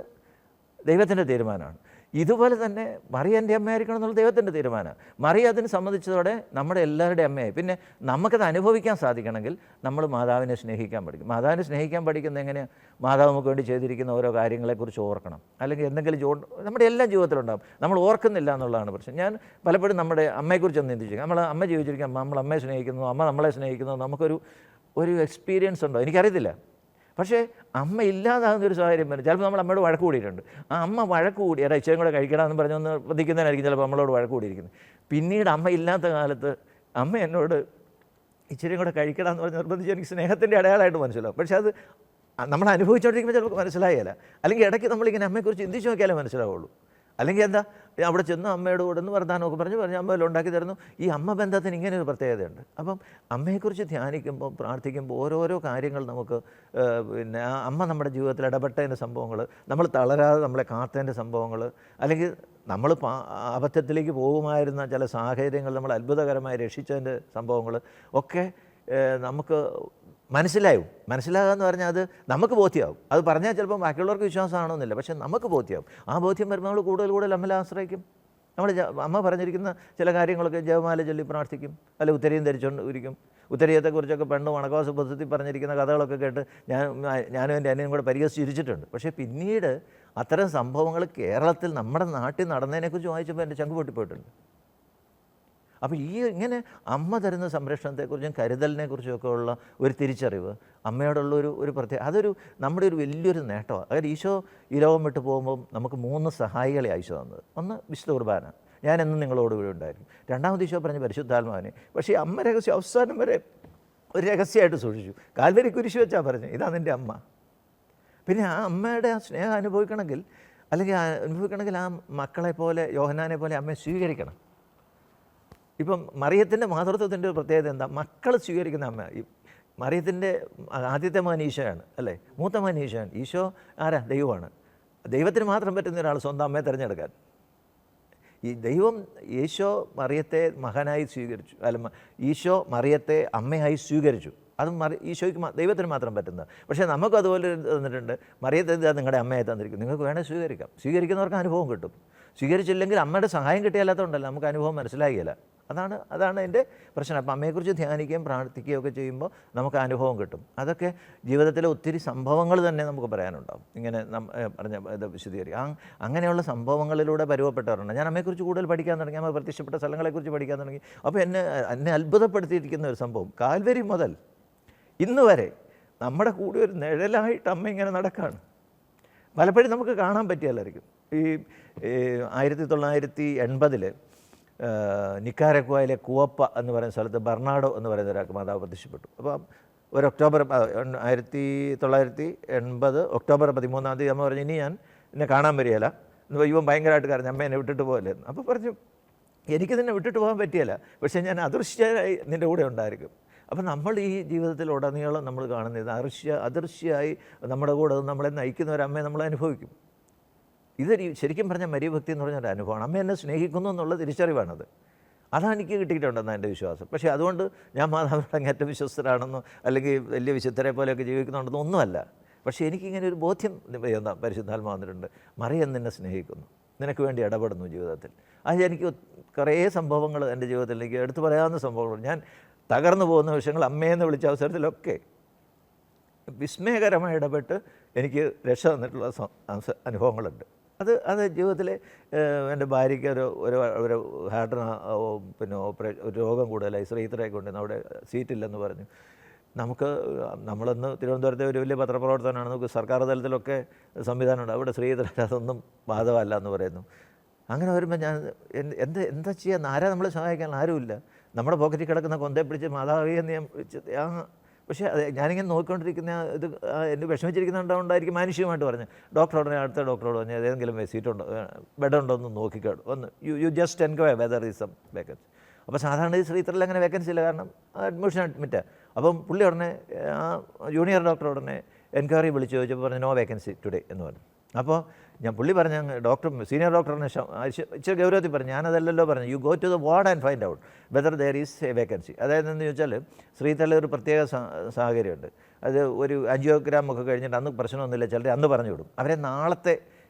ദൈവത്തിൻ്റെ തീരുമാനമാണ്. ഇതുപോലെ തന്നെ മറിയ എൻ്റെ അമ്മയായിരിക്കണം എന്നുള്ളത് ദൈവത്തിൻ്റെ തീരുമാനമാണ്. മറിയ അതിന് സമ്മതിച്ചതോടെ നമ്മുടെ എല്ലാവരുടെയും അമ്മയായി. പിന്നെ നമുക്കത് അനുഭവിക്കാൻ സാധിക്കണമെങ്കിൽ നമ്മൾ മാതാവിനെ സ്നേഹിക്കാൻ പഠിക്കും. മാതാവിനെ സ്നേഹിക്കാൻ പഠിക്കുന്നത് എങ്ങനെയാണ്? മാതാവ് നമുക്ക് വേണ്ടി ചെയ്തിരിക്കുന്ന ഓരോ കാര്യങ്ങളെക്കുറിച്ച് ഓർക്കണം. അല്ലെങ്കിൽ എന്തെങ്കിലും നമ്മുടെ എല്ലാ ജീവിതത്തിലുണ്ടാകും, നമ്മൾ ഓർക്കുന്നില്ല എന്നുള്ളതാണ് പ്രശ്നം. ഞാൻ പലപ്പോഴും നമ്മുടെ അമ്മയെക്കുറിച്ച് ഒന്ന് ചിന്തിച്ചു. അമ്മ ജീവിച്ചിരിക്കാം, നമ്മൾ അമ്മയെ സ്നേഹിക്കുന്നു, അമ്മ നമ്മളെ സ്നേഹിക്കുന്നു, നമുക്കൊരു എക്സ്പീരിയൻസ് ഉണ്ടോ എനിക്കറിയത്തില്ല. പക്ഷേ അമ്മ ഇല്ലാതാകുന്നൊരു സാഹചര്യം വരും. ചിലപ്പോൾ നമ്മൾ അമ്മയോട് വഴക്ക് കൂടിയിട്ടുണ്ട്. ആ അമ്മ വഴക്ക് കൂടി എടാ ഇച്ചിരി കൂടെ കഴിക്കണമെന്ന് പറഞ്ഞൊന്ന് പ്രതിക്കുന്നതിനായിരിക്കും ചിലപ്പോൾ നമ്മളോട് വഴക്ക് കൂടിയിരിക്കുന്നത്. പിന്നീട് അമ്മ ഇല്ലാത്ത കാലത്ത് അമ്മ എന്നോട് ഇച്ചിരി കൂടെ കഴിക്കണമെന്ന് പറഞ്ഞ് നിർബന്ധിച്ച് എനിക്ക് സ്നേഹത്തിൻ്റെ അടയാളമായിട്ട് മനസ്സിലാവും. പക്ഷേ അത് നമ്മൾ അനുഭവിച്ചുകൊണ്ടിരിക്കുമ്പോൾ ചിലപ്പോൾ മനസ്സിലായില്ല. അല്ലെങ്കിൽ ഇടയ്ക്ക് നമ്മളിങ്ങനെ അമ്മയെക്കുറിച്ച് ചിന്തിച്ച് നോക്കിയാലേ മനസ്സിലാവുള്ളൂ. അല്ലെങ്കിൽ എന്താ, അവിടെ ചെന്ന് അമ്മയോട് കൂടെ ഒന്ന് വർത്താനമൊക്കെ പറഞ്ഞ് അമ്മയെല്ലാം ഉണ്ടാക്കി തരുന്നു. ഈ അമ്മ ബന്ധത്തിന് ഇങ്ങനെ ഒരു പ്രത്യേകതയുണ്ട്. അപ്പം അമ്മയെക്കുറിച്ച് ധ്യാനിക്കുമ്പോൾ പ്രാർത്ഥിക്കുമ്പോൾ ഓരോരോ കാര്യങ്ങൾ നമുക്ക് പിന്നെ ആ അമ്മ നമ്മുടെ ജീവിതത്തിൽ ഇടപെട്ടതിൻ്റെ സംഭവങ്ങൾ, നമ്മൾ തളരാതെ നമ്മളെ കാത്തതിൻ്റെ സംഭവങ്ങൾ, അല്ലെങ്കിൽ നമ്മൾ അബദ്ധത്തിലേക്ക് പോകുമായിരുന്ന ചില സാഹചര്യങ്ങൾ നമ്മൾ അത്ഭുതകരമായി രക്ഷിച്ചതിൻ്റെ സംഭവങ്ങൾ ഒക്കെ നമുക്ക് മനസ്സിലാകുക എന്ന് പറഞ്ഞാൽ അത് നമുക്ക് ബോധ്യമാവും. അത് പറഞ്ഞാൽ ചിലപ്പോൾ ബാക്കിയുള്ളവർക്ക് വിശ്വാസമാണെന്നില്ല, പക്ഷേ നമുക്ക് ബോധ്യമാവും. ആ ബോധ്യം വരുമ്പോൾ നമ്മൾ കൂടുതൽ അമ്മയെ ആശ്രയിക്കും. നമ്മൾ അമ്മ പറഞ്ഞിരിക്കുന്ന ചില കാര്യങ്ങളൊക്കെ ജപമാല ചൊല്ലി പ്രാർത്ഥിക്കും, അല്ലെ ഉത്തരയും ധരിച്ചുകൊണ്ട് ഇരിക്കും. ഉത്തരീയത്തെക്കുറിച്ചൊക്കെ പണ്ട് വണക്കവാസ പുസ്തകത്തിൽ പറഞ്ഞിരിക്കുന്ന കഥകളൊക്കെ കേട്ട് ഞാനും എൻ്റെ അനിയനും കൂടെ പരിഹസിച്ചിരിച്ചിട്ടുണ്ട്. പക്ഷേ പിന്നീട് അത്തരം സംഭവങ്ങൾ കേരളത്തിൽ നമ്മുടെ നാട്ടിൽ നടന്നതിനെക്കുറിച്ച് വായിച്ചപ്പോൾ എൻ്റെ ചങ്ക് പൊട്ടിപ്പോയിട്ടുണ്ട്. അപ്പോൾ ഇങ്ങനെ അമ്മ തരുന്ന സംരക്ഷണത്തെക്കുറിച്ചും കരുതലിനെക്കുറിച്ചുമൊക്കെ ഉള്ള ഒരു തിരിച്ചറിവ്, അമ്മയോടുള്ള ഒരു അതൊരു നമ്മുടെ ഒരു വലിയൊരു നേട്ടമാണ്. അതായത് ഈശോ ഈ ലോകം വിട്ട് പോകുമ്പോൾ നമുക്ക് 3 സഹായികളെ ഈശോ തന്നത്. ഒന്ന് വിശുദ്ധ കുർബാന, ഞാനെന്നും നിങ്ങളോട് കൂടെ ഉണ്ടായിരുന്നു. രണ്ടാമത് ഈശോ പറഞ്ഞ പരിശുദ്ധാത്മാവിനെ. പക്ഷേ അമ്മ രഹസ്യം അവസാനം വരെ ഒരു രഹസ്യമായിട്ട് സൂക്ഷിച്ചു. കാൽവരി കുരിശ് വെച്ചാൽ പറഞ്ഞു ഇതാണ് എൻ്റെ അമ്മ. പിന്നെ ആ അമ്മയുടെ ആ സ്നേഹം അനുഭവിക്കണമെങ്കിൽ ആ മക്കളെ പോലെ യോഹന്നാനെ പോലെ അമ്മയെ സ്വീകരിക്കണം. ഇപ്പം മറിയത്തിൻ്റെ മാതൃത്വത്തിൻ്റെ ഒരു പ്രത്യേകത എന്താ? മക്കൾ സ്വീകരിക്കുന്ന അമ്മ. ഈ മറിയത്തിൻ്റെ ആദ്യത്തെ മകൻ ഈശോയാണ് അല്ലേ, മൂത്ത മകൻ ഈശോയാണ്. ഈശോ ആരാ? ദൈവമാണ്. ദൈവത്തിന് മാത്രം പറ്റുന്ന ഒരാൾ സ്വന്തം അമ്മയെ തിരഞ്ഞെടുക്കാൻ. ഈ ദൈവം ഈശോ മറിയത്തെ മകനായി സ്വീകരിച്ചു, അല്ല ഈശോ മറിയത്തെ അമ്മയായി സ്വീകരിച്ചു. അതും ഈശോയ്ക്ക് ദൈവത്തിന് മാത്രം പറ്റുന്നത്. പക്ഷേ നമുക്കും അതുപോലെ തന്നിട്ടുണ്ട്. മറിയത്തെ നിങ്ങളുടെ അമ്മയെ തന്നിരിക്കും, നിങ്ങൾക്ക് വേണേൽ സ്വീകരിക്കാം. സ്വീകരിക്കുന്നവർക്ക് അനുഭവം കിട്ടും. സ്വീകരിച്ചില്ലെങ്കിൽ അമ്മയുടെ സഹായം കിട്ടിയാലാത്തതുകൊണ്ടല്ല നമുക്ക് അനുഭവം മനസ്സിലാകില്ല. അതാണ് എൻ്റെ പ്രശ്നം. അപ്പം അമ്മയെക്കുറിച്ച് ധ്യാനിക്കുകയും പ്രാർത്ഥിക്കുകയും ഒക്കെ ചെയ്യുമ്പോൾ നമുക്ക് അനുഭവം കിട്ടും. അതൊക്കെ ജീവിതത്തിലെ ഒത്തിരി സംഭവങ്ങൾ തന്നെ നമുക്ക് പറയാനുണ്ടാവും. ഇങ്ങനെ പറഞ്ഞ ഇത് വിശദീകരിക്കുക. അങ്ങനെയുള്ള സംഭവങ്ങളിലൂടെ പരുവപ്പെട്ടവരുണ്ട്. ഞാൻ അമ്മയെക്കുറിച്ച് കൂടുതൽ പഠിക്കാൻ തുടങ്ങി, അമ്മ പ്രത്യക്ഷപ്പെട്ട സ്ഥലങ്ങളെക്കുറിച്ച് പഠിക്കാൻ തുടങ്ങി. അപ്പോൾ എന്നെ അത്ഭുതപ്പെടുത്തിയിരിക്കുന്ന ഒരു സംഭവം, കാൽവരി മുതൽ ഇന്ന് വരെ നമ്മുടെ കൂടെ ഒരു നിഴലായിട്ട് അമ്മ ഇങ്ങനെ നടക്കുകയാണ്. പലപ്പോഴും നമുക്ക് കാണാൻ പറ്റിയല്ലായിരിക്കും. ഈ 1980 നിക്കാരഗ്വായിലെ കുവപ്പ എന്ന് പറയുന്ന സ്ഥലത്ത് ബെർണാഡോ എന്ന് പറയുന്ന ഒരാൾക്ക് മാതാവ് പ്രത്യക്ഷപ്പെട്ടു. അപ്പോൾ ഒരു ഒക്ടോബർ 1980 ഒക്ടോബർ 13 അമ്മ പറഞ്ഞു, ഇനി ഞാൻ എന്നെ കാണാൻ വരികയില്ല. ഇവൻ ഭയങ്കരമായിട്ട് കരഞ്ഞു, അമ്മ എന്നെ വിട്ടിട്ട് പോകല്ലേ. അപ്പോൾ പറഞ്ഞു, എനിക്ക് നിന്നെ വിട്ടിട്ട് പോകാൻ പറ്റിയല്ല, പക്ഷേ ഞാൻ അദൃശ്യമായി നിൻ്റെ കൂടെ ഉണ്ടായിരിക്കും. അപ്പം നമ്മൾ ഈ ജീവിതത്തിലുടനീളം നമ്മൾ കാണുന്നത് അദൃശ്യമായി നമ്മുടെ കൂടെ നമ്മളെ നയിക്കുന്ന ഒരു അമ്മയെ നമ്മൾ അനുഭവിക്കും. ഇത് ശരിക്കും പറഞ്ഞാൽ മരിയഭക്തി എന്ന് പറഞ്ഞൊരു അനുഭവമാണ്. അമ്മ എന്നെ സ്നേഹിക്കുന്നു എന്നുള്ള തിരിച്ചറിവാണത്. അതാണ് എനിക്ക് കിട്ടിയിട്ടുണ്ടെന്നാണ് എൻ്റെ വിശ്വാസം. പക്ഷേ അതുകൊണ്ട് ഞാൻ മാതാവിനോട് അങ്ങേറ്റം വിശ്വസ്തരാണെന്നോ അല്ലെങ്കിൽ വലിയ വിശുദ്ധരെ പോലെയൊക്കെ ജീവിക്കുന്നുണ്ടെന്നോ ഒന്നുമല്ല. പക്ഷേ എനിക്കിങ്ങനെ ഒരു ബോധ്യം എന്താ പരിശുദ്ധാത്മാ വന്നിട്ടുണ്ട്. മറിയം നിന്നെ സ്നേഹിക്കുന്നു, നിനക്ക് വേണ്ടി ഇടപെടുന്നു ജീവിതത്തിൽ. അത് എനിക്ക് കുറേ സംഭവങ്ങൾ എൻ്റെ ജീവിതത്തിൽ എനിക്ക് എടുത്തു പറയാവുന്ന സംഭവങ്ങൾ. ഞാൻ തകർന്നു പോകുന്ന വിഷയങ്ങൾ അമ്മയെന്ന് വിളിച്ച അവസരത്തിലൊക്കെ വിസ്മയകരമായി ഇടപെട്ട് എനിക്ക് രക്ഷ തന്നിട്ടുള്ള അനുഭവങ്ങളുണ്ട്. അത് ജീവിതത്തിലെ എൻ്റെ ഭാര്യയ്ക്ക് ഒരു ഹാർട്ടിന് പിന്നെ ഒരു രോഗം കൂടുതലായി, ശ്രീധരയൊക്കെ ഉണ്ട്, അവിടെ സീറ്റില്ലെന്ന് പറഞ്ഞു. നമ്മളന്ന് തിരുവനന്തപുരത്തെ ഒരു വലിയ പത്രപ്രവർത്തനമാണ്, നമുക്ക് സർക്കാർ തലത്തിലൊക്കെ സംവിധാനമുണ്ട്. അവിടെ ശ്രീധര അതൊന്നും ബാധകമല്ല എന്ന് പറയുന്നു. അങ്ങനെ വരുമ്പോൾ ഞാൻ എന്താ ചെയ്യാൻ? ആരാ നമ്മളെ സഹായിക്കാൻ? ആരുമില്ല. നമ്മുടെ പോക്കറ്റിൽ കിടക്കുന്ന കൊന്തയെ പിടിച്ച് മാതാവിയെ പക്ഷേ ഞാനിങ്ങനെ നോക്കിക്കൊണ്ടിരിക്കുന്ന ഇത് എന്നെ വിഷമിച്ചിരിക്കുന്നുണ്ടായിരിക്കും. മാനുഷികമായിട്ട് പറഞ്ഞു, ഡോക്ടറോടനെ അടുത്ത ഡോക്ടറോട് പറഞ്ഞു, ഏതെങ്കിലും സീറ്റുണ്ടോ, ബെഡുണ്ടോ എന്ന് നോക്കിക്കാടും ഒന്ന്, you just enquire whether is some vacancy. അപ്പോൾ സാധാരണ ഈ ശ്രീധറിൽ അങ്ങനെ വേക്കൻസി ഇല്ല, കാരണം അഡ്മിറ്റാണ്. അപ്പം പുള്ളി ഉടനെ ആ ജൂനിയർ ഡോക്ടർ ഉടനെ എൻക്വയറി വിളിച്ച് ചോദിച്ചപ്പോൾ പറഞ്ഞു, നോ വേക്കൻസി ടുഡേ എന്ന് പറഞ്ഞു. അപ്പോൾ പുള്ളി പറഞ്ഞ സീനിയർ ഡോക്ടറിനെ ഇച്ചിരി ഗൗരവത്തിൽ പറഞ്ഞു, ഞാനതല്ലല്ലോ പറഞ്ഞു, you go to the ward and find out whether there is a vacancy. അതായത് എന്ന് ചോദിച്ചാൽ ശ്രീധറിൽ ഒരു പ്രത്യേക സാഹചര്യമുണ്ട്. അത് ഒരു ആൻജിയോഗ്രാം ഒക്കെ കഴിഞ്ഞിട്ട് അന്ന് പ്രശ്നമൊന്നുമില്ല, ചിലർ അന്ന് പറഞ്ഞു വിടും. അവരെ നാളത്തെ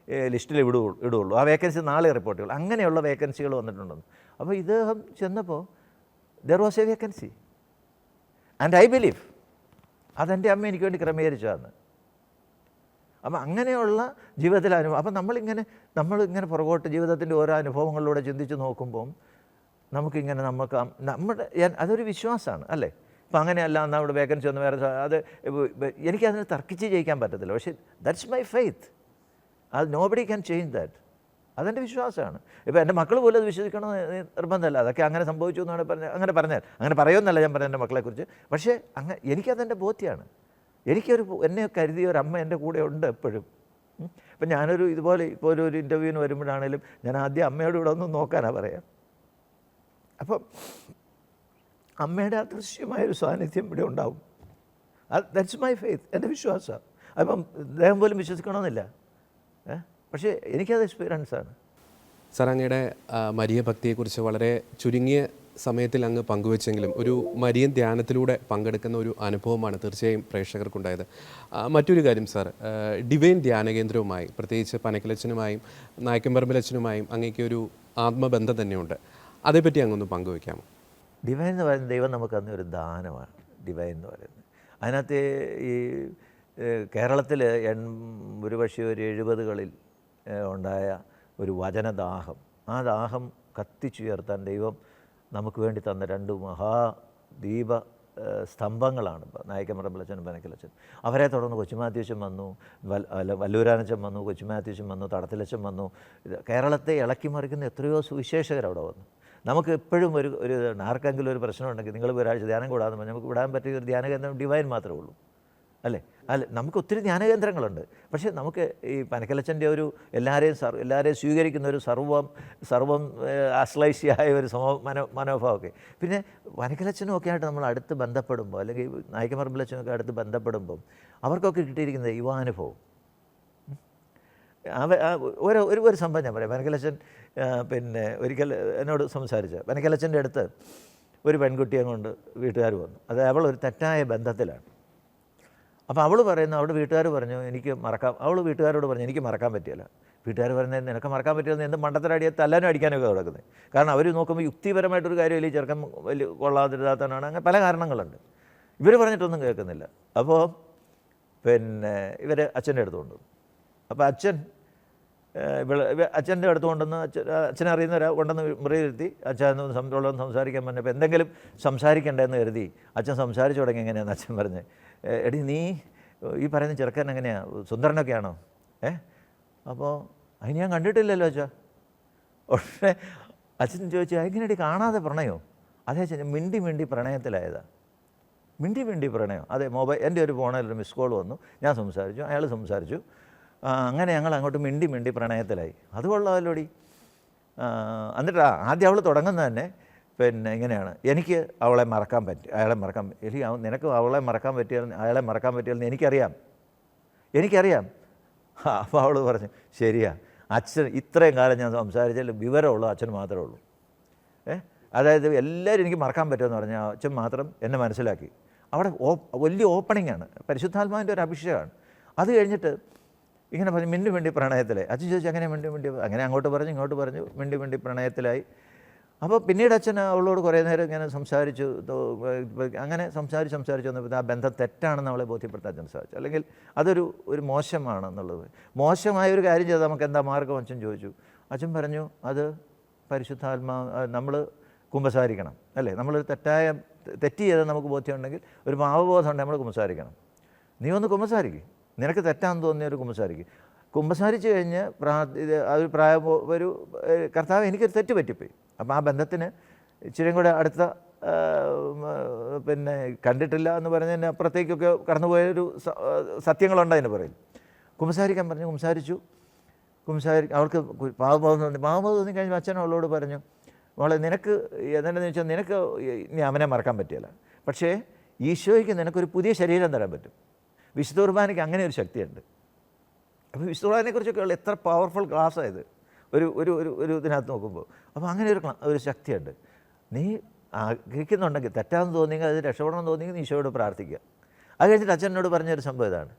ലിസ്റ്റിൽ ഇടുകയുള്ളൂ. ആ വേക്കൻസി നാളെ റിപ്പോർട്ട് ചെയ്യുള്ളൂ. അങ്ങനെയുള്ള വേക്കൻസികൾ വന്നിട്ടുണ്ടെന്ന്. അപ്പോൾ ഇദ്ദേഹം ചെന്നപ്പോൾ there was A vacancy and I believe അതെൻ്റെ അമ്മ എനിക്ക് വേണ്ടി ക്രമീകരിച്ചതാണ്. അപ്പം അങ്ങനെയുള്ള ജീവിതത്തിലെ അനുഭവം. അപ്പം നമ്മളിങ്ങനെ പുറകോട്ട് ജീവിതത്തിൻ്റെ ഓരോ അനുഭവങ്ങളിലൂടെ ചിന്തിച്ച് നോക്കുമ്പം നമുക്കിങ്ങനെ അതൊരു വിശ്വാസമാണ് അല്ലേ. അപ്പം അങ്ങനെയല്ല, എന്നാൽ അവിടെ വേക്കൻസി ഒന്നും വേറെ അത് എനിക്കതിന് തർക്കിച്ച് ജയിക്കാൻ പറ്റത്തില്ല. പക്ഷേ ദാറ്റ്സ് മൈ ഫെയ്ത്ത്. അത് നോബഡി ക്യാൻ ചേഞ്ച് ദാറ്റ്. അതെൻ്റെ വിശ്വാസമാണ്. ഇപ്പോൾ എൻ്റെ മക്കൾ പോലും അത് വിശ്വസിക്കണമെന്ന് നിർബന്ധമല്ല. അതൊക്കെ അങ്ങനെ സംഭവിച്ചു എന്നാണ് അങ്ങനെ പറയുമെന്നല്ല ഞാൻ പറഞ്ഞ എൻ്റെ മക്കളെക്കുറിച്ച്. പക്ഷേ എനിക്കതെൻ്റെ ബോധ്യമാണ്. എന്നെ കരുതിയ ഒരു അമ്മ എൻ്റെ കൂടെ ഉണ്ട് എപ്പോഴും. ഇപ്പം ഞാനൊരു ഇതുപോലെ ഇപ്പോൾ ഒരു ഇൻ്റർവ്യൂവിന് വരുമ്പോഴാണേലും ഞാൻ ആദ്യം അമ്മയോട് ഇവിടെ ഒന്ന് നോക്കാനാണ് പറയാം. അപ്പം അമ്മയുടെ അദൃശ്യമായൊരു സാന്നിധ്യം ഇവിടെ ഉണ്ടാവും. ദാറ്റ്സ് മൈ ഫെയ്ത്ത്, എൻ്റെ വിശ്വാസമാണ്. അപ്പം അദ്ദേഹം പോലും വിശ്വസിക്കണമെന്നില്ല, പക്ഷേ എനിക്കത് എക്സ്പീരിയൻസാണ്. സാർ, അങ്ങയുടെ മരിയ ഭക്തിയെക്കുറിച്ച് വളരെ ചുരുങ്ങിയ സമയത്തിൽ അങ്ങ് പങ്കുവെച്ചെങ്കിലും ഒരു മരിയൻ ധ്യാനത്തിലൂടെ പങ്കെടുക്കുന്ന ഒരു അനുഭവമാണ് തീർച്ചയായും പ്രേക്ഷകർക്കുണ്ടായത്. മറ്റൊരു കാര്യം സാർ, ഡിവൈൻ ധ്യാന കേന്ദ്രവുമായി പ്രത്യേകിച്ച് പനക്കലച്ചനുമായും നായ്ക്കമ്പറമ്പിലച്ചനുമായും അങ്ങേക്ക് ഒരു ആത്മബന്ധം തന്നെയുണ്ട്. അതേപ്പറ്റി അങ്ങൊന്ന് പങ്കുവയ്ക്കാമോ? ഡിവൈൻ എന്ന് പറയുന്നത് ദൈവം നമുക്ക് തന്ന ഒരു ദാനമാണ്. ഡിവൈൻ എന്ന് പറയുന്നത് അതിനകത്ത് ഈ കേരളത്തിൽ ഒരുപക്ഷെ ഒരു 70കളിൽ ഉണ്ടായ ഒരു വചനദാഹം, ആ ദാഹം കത്തിച്ചുയർത്താൻ ദൈവം നമുക്ക് വേണ്ടി തന്ന 2 മഹാദീപ സ്തംഭങ്ങളാണ് നായ്ക്കമ്പറമ്പിലച്ചനും പനക്കലച്ചനും. അവരെ തുടർന്ന് കൊച്ചുമാത്യച്ചൻ വന്നു, വല്ലൂരാനച്ചൻ വന്നു, കൊച്ചുമാത്യച്ചൻ വന്നു, തടത്തിലച്ചൻ വന്നു. കേരളത്തെ ഇളക്കി മറിക്കുന്ന എത്രയോ സുവിശേഷകർ അവിടെ വന്നു. നമുക്ക് എപ്പോഴും ഒരു ആർക്കെങ്കിലും ഒരു പ്രശ്നം ഉണ്ടെങ്കിൽ നിങ്ങൾ ഒരാഴ്ച ധ്യാനം കൂടാതെ നമുക്ക് വിടാൻ പറ്റിയ ഒരു ധ്യാന കേന്ദ്രം ഡിവൈൻ മാത്രമേ ഉള്ളൂ. അല്ലേ? അല്ല, നമുക്ക് ഒത്തിരി ധ്യാനകേന്ദ്രങ്ങളുണ്ട്. പക്ഷേ നമുക്ക് ഈ പനക്കലച്ചൻ്റെ ഒരു എല്ലാവരെയും സ്വീകരിക്കുന്ന ഒരു സർവം ആശ്ലേഷിയായ ഒരു മനോഭാവമൊക്കെ. പിന്നെ പനക്കലച്ചനും ഒക്കെ ആയിട്ട് നമ്മൾ അടുത്ത് ബന്ധപ്പെടുമ്പോൾ, അല്ലെങ്കിൽ നായിക്കമറമ്പിലച്ചനൊക്കെ അടുത്ത് ബന്ധപ്പെടുമ്പം അവർക്കൊക്കെ കിട്ടിയിരിക്കുന്ന ദൈവാനുഭവം. ഒരു സംഭവം ഞാൻ പറയാം. പനക്കലച്ചൻ പിന്നെ ഒരിക്കൽ എന്നോട് സംസാരിച്ച, പനക്കലച്ചൻ്റെ അടുത്ത് ഒരു പെൺകുട്ടിയെ കൊണ്ട് വീട്ടുകാർ വന്നു. അത് അവളൊരു തെറ്റായ ബന്ധത്തിലാണ്. അപ്പോൾ അവൾ വീട്ടുകാർ പറഞ്ഞു അവൾ വീട്ടുകാരോട് പറഞ്ഞു എനിക്ക് മറക്കാൻ പറ്റില്ല. വീട്ടുകാർ പറയുന്നത് നിനക്ക് മറക്കാൻ പറ്റില്ലെന്ന് എന്ത് മണ്ടത്തരടിയെ തല്ലാനും അടിക്കാനൊക്കെ തുടങ്ങുന്നത്. കാരണം അവർ നോക്കുമ്പോൾ യുക്തിപരമായിട്ടൊരു കാര്യമില്ല, ഈ ചെറുക്കൻ വലിയ കൊള്ളാതിരുതാത്തനാണ്, അങ്ങനെ പല കാരണങ്ങളുണ്ട്. ഇവർ പറഞ്ഞിട്ടൊന്നും കേൾക്കുന്നില്ല. അപ്പോൾ പിന്നെ ഇവർ അച്ഛൻ്റെ അടുത്ത് കൊണ്ടുവന്നു. അപ്പോൾ അച്ഛൻ്റെ അടുത്ത് കൊണ്ടുവന്ന് അച്ഛനെ അറിയുന്നവരാ കൊണ്ടുവന്ന് മുറിയിരുത്തി അച്ഛൻ സംസാരിക്കാൻ പറഞ്ഞപ്പോൾ എന്തെങ്കിലും സംസാരിക്കണ്ടെന്ന് കരുതി അച്ഛൻ സംസാരിച്ചു തുടങ്ങി. എങ്ങനെയാണെന്ന് അച്ഛൻ പറഞ്ഞ്, എടി നീ ഈ പറയുന്ന ചെറുക്കൻ എങ്ങനെയാണ്, സുന്ദരനൊക്കെയാണോ? അപ്പോൾ അതിന് ഞാൻ കണ്ടിട്ടില്ലല്ലോ അച്ഛാ. പക്ഷേ അച്ഛൻ ചോദിച്ചു എങ്ങനെയടി കാണാതെ പ്രണയോ? അതേ അച്ഛൻ മിണ്ടി പ്രണയത്തിലായതാണ്. മിണ്ടി പ്രണയം. അതെ, എൻ്റെ ഒരു ഫോണിലൊരു മിസ് കോൾ വന്നു, ഞാൻ സംസാരിച്ചു, അയാൾ സംസാരിച്ചു, അങ്ങനെ ഞങ്ങൾ അങ്ങോട്ട് മിണ്ടി പ്രണയത്തിലായി. അത് കൊള്ളാമല്ലോടി. എന്നിട്ട് ആദ്യം അവൾ തുടങ്ങുന്നത് തന്നെ പിന്നെ ഇങ്ങനെയാണ്, എനിക്ക് അയാളെ മറക്കാൻ പറ്റും. നിനക്ക് അയാളെ മറക്കാൻ പറ്റിയെന്ന് എനിക്കറിയാം. അപ്പോൾ അവൾ പറഞ്ഞു ശരിയാ, അച്ഛൻ ഇത്രയും കാലം ഞാൻ സംസാരിച്ചാൽ വിവരമുള്ളൂ അച്ഛൻ മാത്രമേ ഉള്ളൂ. അതായത് എല്ലാവരും എനിക്ക് മറക്കാൻ പറ്റുമെന്ന് പറഞ്ഞാൽ അച്ഛൻ മാത്രം എന്നെ മനസ്സിലാക്കി. അവിടെ വലിയ ഓപ്പണിങ്ങാണ്, പരിശുദ്ധാത്മാവിൻ്റെ ഒരു അഭിഷേകമാണ്. അത് കഴിഞ്ഞിട്ട് ഇങ്ങനെ പറഞ്ഞു മിണ്ടി പ്രണയത്തിലായി. അച്ഛൻ ചോദിച്ചു അങ്ങനെ അങ്ങനെ അങ്ങോട്ട് പറഞ്ഞു ഇങ്ങോട്ട് പറഞ്ഞു, മിണ്ടി പ്രണയത്തിലായി. അപ്പോൾ പിന്നീട് അച്ഛൻ അവളോട് കുറേ നേരം ഇങ്ങനെ സംസാരിച്ചു. അങ്ങനെ സംസാരിച്ച് വന്നപ്പോൾ ആ ബന്ധം തെറ്റാണെന്ന് അവളെ ബോധ്യപ്പെടുത്താൻ അച്ഛൻ സാധിച്ചു. അല്ലെങ്കിൽ അതൊരു മോശമാണെന്നുള്ളത്, മോശമായ ഒരു കാര്യം ചെയ്താൽ നമുക്ക് എന്താ മാർഗം അച്ഛൻ ചോദിച്ചു. അച്ഛൻ പറഞ്ഞു അത് നമ്മൾ കുമ്പസാരിക്കണം, അല്ലേ? നമ്മളൊരു തെറ്റ് ചെയ്താൽ നമുക്ക് ബോധ്യമുണ്ടെങ്കിൽ, ഒരു പാവബോധം ഉണ്ടെങ്കിൽ നമ്മൾ കുമ്പസാരിക്കണം. നീ ഒന്ന് കുമ്പസാരിക്കും, നിനക്ക് തെറ്റാന്ന് തോന്നിയൊരു കുമ്പസാരിച്ച് കഴിഞ്ഞ് ഒരു കർത്താവ് എനിക്കൊരു തെറ്റ് പറ്റിപ്പോയി. അപ്പോൾ ആ ബന്ധത്തിന് ഇച്ചിരിയും കൂടെ അടുത്ത പിന്നെ കണ്ടിട്ടില്ല എന്ന് പറഞ്ഞതിന് അപ്പുറത്തേക്കൊക്കെ കടന്നുപോയൊരു സത്യങ്ങളുണ്ട് അതിന് പറയും. കുമ്പസാരിക്കാൻ പറഞ്ഞു, അവൾക്ക് പാവബോധം തോന്നി കഴിഞ്ഞ് അച്ഛൻ അവളോട് പറഞ്ഞു, മോളെ നിനക്ക് എന്താണെന്ന് വെച്ചാൽ നിനക്ക് ഇനി അവനെ മറക്കാൻ പറ്റില്ല, പക്ഷേ ഈശോയ്ക്ക് നിനക്കൊരു പുതിയ ശരീരം തരാൻ പറ്റും. വിശുദ്ധ കുർബാനയ്ക്ക് അങ്ങനെ ഒരു ശക്തിയുണ്ട്. അപ്പോൾ വിശുദ്ധ കുർബാനയെക്കുറിച്ചൊക്കെ ഉള്ള എത്ര പവർഫുൾ ക്ലാസ്സായത് ഒരു ഇതിനകത്ത് നോക്കുമ്പോൾ. അപ്പോൾ അങ്ങനെ ഒരു ശക്തിയുണ്ട്. നീ ആഗ്രഹിക്കുന്നുണ്ടെങ്കിൽ, തെറ്റാന്ന് തോന്നിയെങ്കിൽ, അത് രക്ഷപ്പെടണമെന്ന് തോന്നിയെങ്കിൽ നീ ഈശോയോട് പ്രാർത്ഥിക്കുക. അത് കഴിഞ്ഞിട്ട് അച്ഛനോട് പറഞ്ഞൊരു സംഭവം ഇതാണ്.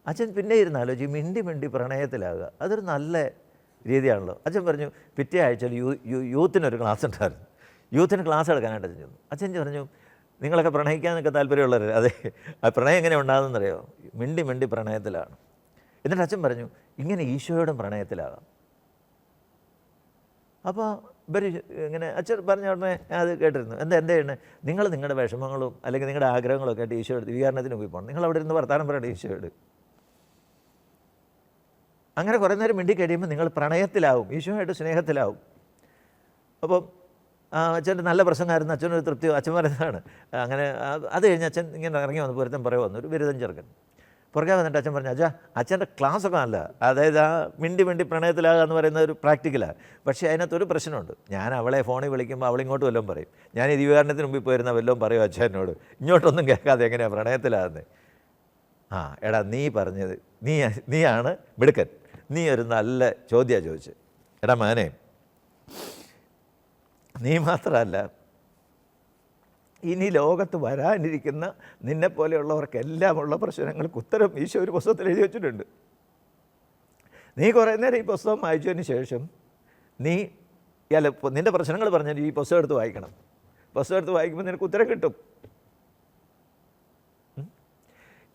അച്ഛൻ പിന്നെ ഇരുന്നാലോചിച്ച് മിണ്ടി പ്രണയത്തിലാകുക, അതൊരു നല്ല രീതിയാണല്ലോ. അച്ഛൻ പറഞ്ഞു പിറ്റേ ആഴ്ചയിൽ യൂത്തിനൊരു ക്ലാസ് ഉണ്ടായിരുന്നു. യൂത്തിന് ക്ലാസ് എടുക്കാനായിട്ട് അച്ഛൻ ചെന്നു. അച്ഛൻ പറഞ്ഞു നിങ്ങളൊക്കെ പ്രണയിക്കാനൊക്കെ താല്പര്യമുള്ളവർ, അതെ, ആ പ്രണയം എങ്ങനെ ഉണ്ടാകുന്നറിയോ? മിണ്ടി പ്രണയത്തിലാണ്. എന്നിട്ട് അച്ഛൻ പറഞ്ഞു ഇങ്ങനെ ഈശോയോടും പ്രണയത്തിലാകാം. അപ്പോൾ ഇവർ ഇങ്ങനെ അച്ഛൻ പറഞ്ഞ ഉടനെ അത് കേട്ടിരുന്നു. എന്താ ചെയ്യണേ? നിങ്ങൾ നിങ്ങളുടെ വിഷമങ്ങളും അല്ലെങ്കിൽ നിങ്ങളുടെ ആഗ്രഹങ്ങളൊക്കെ ആയിട്ട് ഈശോയോട് വികാരണത്തിന് പോയി പോകണം. നിങ്ങൾ അവിടെ ഇരുന്ന് വർത്താനം പറയണം ഈശോയോട്. അങ്ങനെ കുറേ നേരം മിണ്ടി കഴിയുമ്പോൾ നിങ്ങൾ പ്രണയത്തിലാവും, ഈശോയായിട്ട് സ്നേഹത്തിലാവും. അപ്പം അച്ഛൻ്റെ നല്ല പ്രസംഗമായിരുന്നു, അച്ഛനൊരു തൃപ്തി. അച്ഛൻ പറയുന്നതാണ്. അങ്ങനെ അത് കഴിഞ്ഞ് അച്ഛൻ ഇങ്ങനെ ഇറങ്ങി വന്നു, പൊരുത്തം പറയുക ഒരു ബിരുദം ചെറുക്കൻ പുറകെ വന്നിട്ട് അച്ഛൻ പറഞ്ഞു അച്ഛൻ്റെ ക്ലാസ്സൊക്കെ നല്ല, അതായത് ആ മിണ്ടി പ്രണയത്തിലാകുക എന്ന് പറയുന്ന ഒരു പ്രാക്ടിക്കലാണ്. പക്ഷേ അതിനകത്തൊരു പ്രശ്നമുണ്ട്. ഞാൻ അവളെ ഫോണിൽ വിളിക്കുമ്പോൾ അവളിങ്ങോട്ട് വല്ലതും പറയും, ഞാൻ ഈ ദിവകാരണത്തിന് മുമ്പിൽ പോയിരുന്ന വല്ലതും പറയും അച്ഛനോട്, ഇങ്ങോട്ടൊന്നും കേൾക്കാതെ എങ്ങനെയാണ് പ്രണയത്തിലാകുന്നത്? എടാ നീ പറഞ്ഞത് നീയാണ് മിടുക്കൻ, നീ ഒരു നല്ല ചോദ്യമാണ് ചോദിച്ചത്. എടാ മാനെ, നീ മാത്രമല്ല ഇനി ലോകത്ത് വരാനിരിക്കുന്ന നിന്നെപ്പോലെയുള്ളവർക്കെല്ലാം ഉള്ള പ്രശ്നങ്ങൾക്ക് ഉത്തരം ഈശോ ഒരു പുസ്തകത്തിൽ എഴുതി വെച്ചിട്ടുണ്ട്. നീ കുറേ നേരം ഈ പുസ്തകം വായിച്ചതിന് ശേഷം നിൻ്റെ പ്രശ്നങ്ങൾ പറഞ്ഞാൽ ഈ പുസ്തകം എടുത്ത് വായിക്കണം. പുസ്തകം എടുത്ത് വായിക്കുമ്പോൾ നിനക്ക് ഉത്തരം കിട്ടും.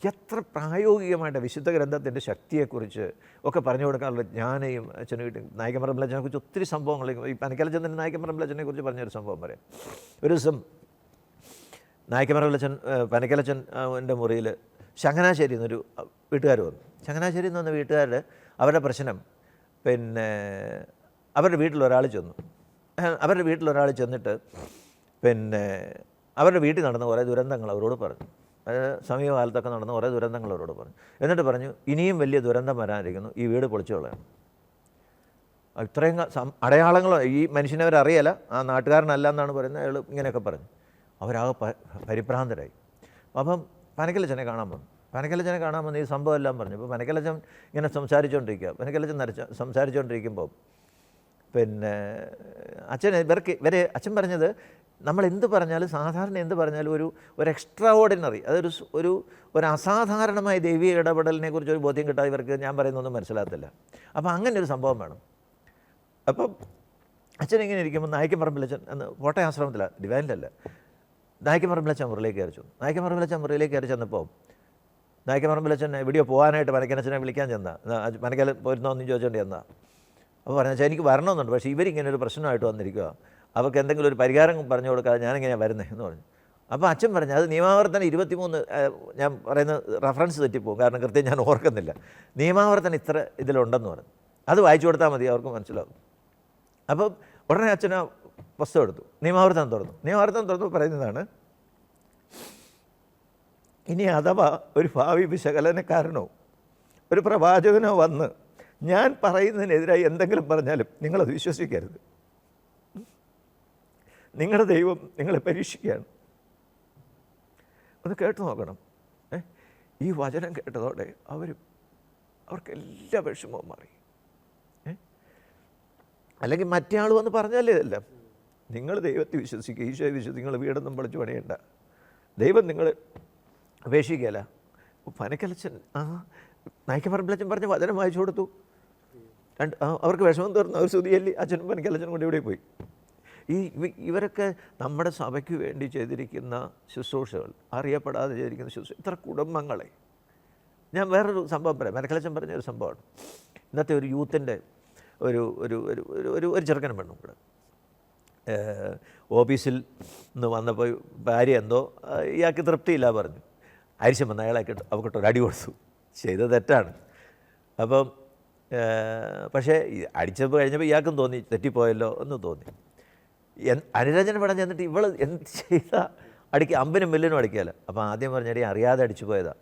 എത്ര പ്രായോഗികമായിട്ട് വിശുദ്ധ ഗ്രന്ഥത്തിൻ്റെ ശക്തിയെക്കുറിച്ച് ഒക്കെ പറഞ്ഞു കൊടുക്കാനുള്ള ജ്ഞാനയും അച്ഛന് കിട്ടി. നായിക്കമറമ്പിലച്ഛനെ കുറിച്ച് ഒത്തിരി സംഭവങ്ങൾ, ഈ പനക്കലച്ചൻ്റെ നായിക്കമറമ്പിലച്ഛനെ കുറിച്ച് പറഞ്ഞൊരു സംഭവം പറയാം. ഒരു ദിവസം പനക്കലച്ചൻ എൻ്റെ മുറിയിൽ ചങ്ങനാശ്ശേരി എന്നൊരു വീട്ടുകാർ വന്നു. ചങ്ങനാശ്ശേരി എന്ന് വന്ന വീട്ടുകാർ അവരുടെ പ്രശ്നം അവരുടെ വീട്ടിലൊരാൾ ചെന്നിട്ട് അവരുടെ വീട്ടിൽ നടന്ന കുറേ ദുരന്തങ്ങൾ അവരോട് പറഞ്ഞു. സമീപകാലത്തൊക്കെ നടന്ന കുറേ ദുരന്തങ്ങൾ അവരോട് പറഞ്ഞു. എന്നിട്ട് പറഞ്ഞു, ഇനിയും വലിയ ദുരന്തം വരാനിരിക്കുന്നു, ഈ വീട് പൊളിച്ചു കളയണം. ഇത്രയും അടയാളങ്ങൾ ഈ മനുഷ്യനെ അവരറിയല, ആ നാട്ടുകാരനല്ല എന്നാണ് പറയുന്നത്. അയാൾ ഇങ്ങനെയൊക്കെ പറഞ്ഞു. അവരാകെ പരിഭ്രാന്തരായി. അപ്പം പനക്കലച്ചനെ കാണാൻ വന്നു. പനക്കലച്ചനെ കാണാൻ വന്ന് ഈ സംഭവം എല്ലാം പറഞ്ഞു. അപ്പോൾ പനക്കലച്ചൻ ഇങ്ങനെ സംസാരിച്ചുകൊണ്ടിരിക്കുമ്പോൾ പിന്നെ ഇവരെ അച്ഛൻ പറഞ്ഞത്, നമ്മൾ എന്ത് പറഞ്ഞാലും സാധാരണ എന്ത് പറഞ്ഞാലും ഒരു എക്സ്ട്രാ ഓർഡിനറി, അതൊരു അസാധാരണമായ ദൈവിക ഇടപെടലിനെ കുറിച്ച് ഒരു ബോധ്യം കിട്ടാതെ ഇവർക്ക് ഞാൻ പറയുന്നൊന്നും മനസ്സിലാകത്തില്ല. അപ്പോൾ അങ്ങനെ ഒരു സംഭവം വേണം. അപ്പം അച്ഛൻ ഇങ്ങനെ ഇരിക്കുമ്പോൾ നായിക്കമ്പറമ്പിലച്ഛൻ അന്ന് കോട്ടയം ആശ്രമത്തിലാണ്, ഡിവൈനിലല്ല, നായിക്കമ്പറമ്പിലച്ഛൻ മുറിയിലേക്ക് കയറി ചെന്നു. നായിക്കമ്പറമ്പിലച്ഛൻ മുറിയിലേക്ക് കയറി ചെന്നപ്പോൾ നായിക്കമ്പറമ്പിലച്ഛൻ എവിടെയോ പോകാനായിട്ട് പനക്കലച്ചനെ വിളിക്കാൻ ചെന്നാൽ, പനക്കൽ പോയിരുന്നോന്ന് ചോദിച്ചോണ്ട് ചെന്നാൽ. അപ്പോൾ പറഞ്ഞാൽ എനിക്ക് വരണമെന്നുണ്ട്, പക്ഷേ ഇവരിങ്ങനെ ഒരു പ്രശ്നമായിട്ട് വന്നിരിക്കുക, അവർക്ക് എന്തെങ്കിലും ഒരു പരിഹാരം പറഞ്ഞു കൊടുക്കാതെ ഞാനിങ്ങനെയാണ് വരുന്നത് എന്ന് പറഞ്ഞു. അപ്പോൾ അച്ഛൻ പറഞ്ഞു, അത് നിയമാവർത്തനം 23, ഞാൻ പറയുന്ന റെഫറൻസ് തെറ്റിപ്പോകും കാരണം കൃത്യം ഞാൻ ഓർക്കുന്നില്ല, നിയമാവർത്തനം ഇത്ര ഇതിലുണ്ടെന്ന് പറഞ്ഞു, അത് വായിച്ചു കൊടുത്താൽ മതി, അവർക്ക് മനസ്സിലാകും. അപ്പം ഉടനെ അച്ഛൻ ആ പുസ്തകം എടുത്തു, നിയമാവർത്തനം തുറന്നു പറയുന്നതാണ്, ഇനി അഥവാ ഒരു ഭാവി വിശകലനക്കാരനോ ഒരു പ്രവാചകനോ വന്ന് ഞാൻ പറയുന്നതിനെതിരായി എന്തെങ്കിലും പറഞ്ഞാലും നിങ്ങളത് വിശ്വസിക്കരുത്. നിങ്ങളുടെ ദൈവം നിങ്ങളെ പരീക്ഷിക്കുകയാണ്. ഒന്ന് കേട്ടു നോക്കണം. ഈ വചനം കേട്ടതോടെ അവർക്ക് എല്ലാ വിഷമവും മാറി. അല്ലെങ്കിൽ മറ്റേ ആൾ വന്ന് പറഞ്ഞാലേ ഇതെല്ലാം. നിങ്ങൾ ദൈവത്തെ വിശ്വസിക്കുക, ഈശോയെ വിശ്വസിക്കുക, നിങ്ങൾ വീടൊന്നും പൊളിച്ച് പണിയണ്ട, ദൈവം നിങ്ങൾ അപേക്ഷിക്കുകയല്ല. പനക്കലച്ചൻ നായിക്കമ്പറമ്പിലച്ഛൻ പറഞ്ഞ വചനം വായിച്ചു കൊടുത്തു. അവർക്ക് വിഷമം തീർന്നു, അവർ സ്തുതിയല്ലി, അച്ഛനും പനക്കലച്ചനും കൂടി ഇവിടെ പോയി. ഇവരൊക്കെ നമ്മുടെ സഭയ്ക്ക് വേണ്ടി ചെയ്തിരിക്കുന്ന ശുശ്രൂഷകൾ, അറിയപ്പെടാതെ ചെയ്തിരിക്കുന്ന ശുശ്രൂഷ, ഇത്ര കുടുംബങ്ങളെ. ഞാൻ വേറൊരു സംഭവം പറയാം. പനക്കലച്ചൻ പറഞ്ഞൊരു സംഭവമാണ്. ഇന്നത്തെ ഒരു യൂത്തിൻ്റെ ഒരു ഒരു ഒരു ഒരു ചെറുക്കനും പെണ്ണും കൂടെ ഓഫീസിൽ നിന്ന് വന്നപ്പോൾ ഭാര്യ എന്തോ ഇയാൾക്ക് തൃപ്തിയില്ല പറഞ്ഞു, അരിശം വന്ന് അയാളെ അവക്കിട്ടൊരു അടി കൊടുത്തു. ചെയ്തത് തെറ്റാണ്. അപ്പം പക്ഷേ അടിച്ചപ്പോൾ കഴിഞ്ഞപ്പോൾ ഇയാൾക്കും തോന്നി തെറ്റിപ്പോയല്ലോ എന്ന് തോന്നി. അനുരഞ്ജനം പടം ചെന്നിട്ട് ഇവൾ എന്ത് ചെയ്താൽ അമ്പനും മില്ലിനും അടിക്കുകയല്ല. അപ്പം ആദ്യം പറഞ്ഞടി അറിയാതെ അടിച്ചു പോയതാണ്.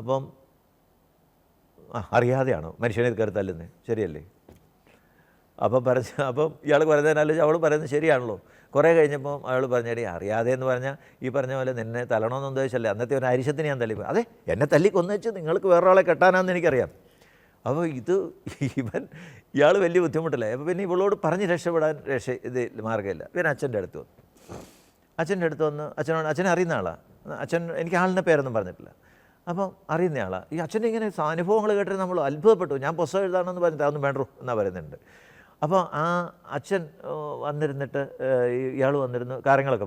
അപ്പം അറിയാതെയാണോ മനുഷ്യനെ കയറി തല്ലുന്നത്, ശരിയല്ലേ? അപ്പം ഇയാൾ പറയുന്നതിനാലും അവൾ പറയുന്നത് ശരിയാണല്ലോ. കുറേ കഴിഞ്ഞപ്പോൾ അയാൾ പറഞ്ഞടി അറിയാതെ എന്ന് പറഞ്ഞാൽ ഈ പറഞ്ഞ പോലെ നിന്നെ തല്ലണമെന്ന് ഉദ്ദേശിച്ചല്ലേ, അന്നത്തെ ഒരു അരിശത്തിന് ഞാൻ തല്ലിപ്പോയി. അതെ, എന്നെ തല്ലിക്കൊന്നു വെച്ച് നിങ്ങൾക്ക് വേറൊരാളെ കെട്ടാനാണെന്ന് എനിക്കറിയാം. അപ്പോൾ ഇയാൾ വലിയ ബുദ്ധിമുട്ടില്ല. അപ്പോൾ പിന്നെ ഇവളോട് പറഞ്ഞ് രക്ഷപ്പെടാൻ ഇത് മാർഗ്ഗമില്ല. പിന്നെ അച്ഛൻ്റെ അടുത്ത് വന്ന് അച്ഛനെ അറിയുന്ന ആളാണ്. അച്ഛൻ എനിക്ക് ആളിൻ്റെ പേരൊന്നും പറഞ്ഞിട്ടില്ല. അപ്പം അറിയുന്ന ആളാണ്. ഈ അച്ഛൻ്റെ ഇങ്ങനെ അനുഭവങ്ങൾ കേട്ടിട്ട് നമ്മൾ അത്ഭുതപ്പെട്ടു. ഞാൻ പുസ്തകം എഴുതാണെന്ന് പറഞ്ഞിട്ട് അതൊന്നും വേണ്ടു എന്നാണ് പറയുന്നുണ്ട്. അപ്പോൾ ആ അച്ഛൻ വന്നിരുന്നിട്ട് ഇയാൾ വന്നിരുന്നു കാര്യങ്ങളൊക്കെ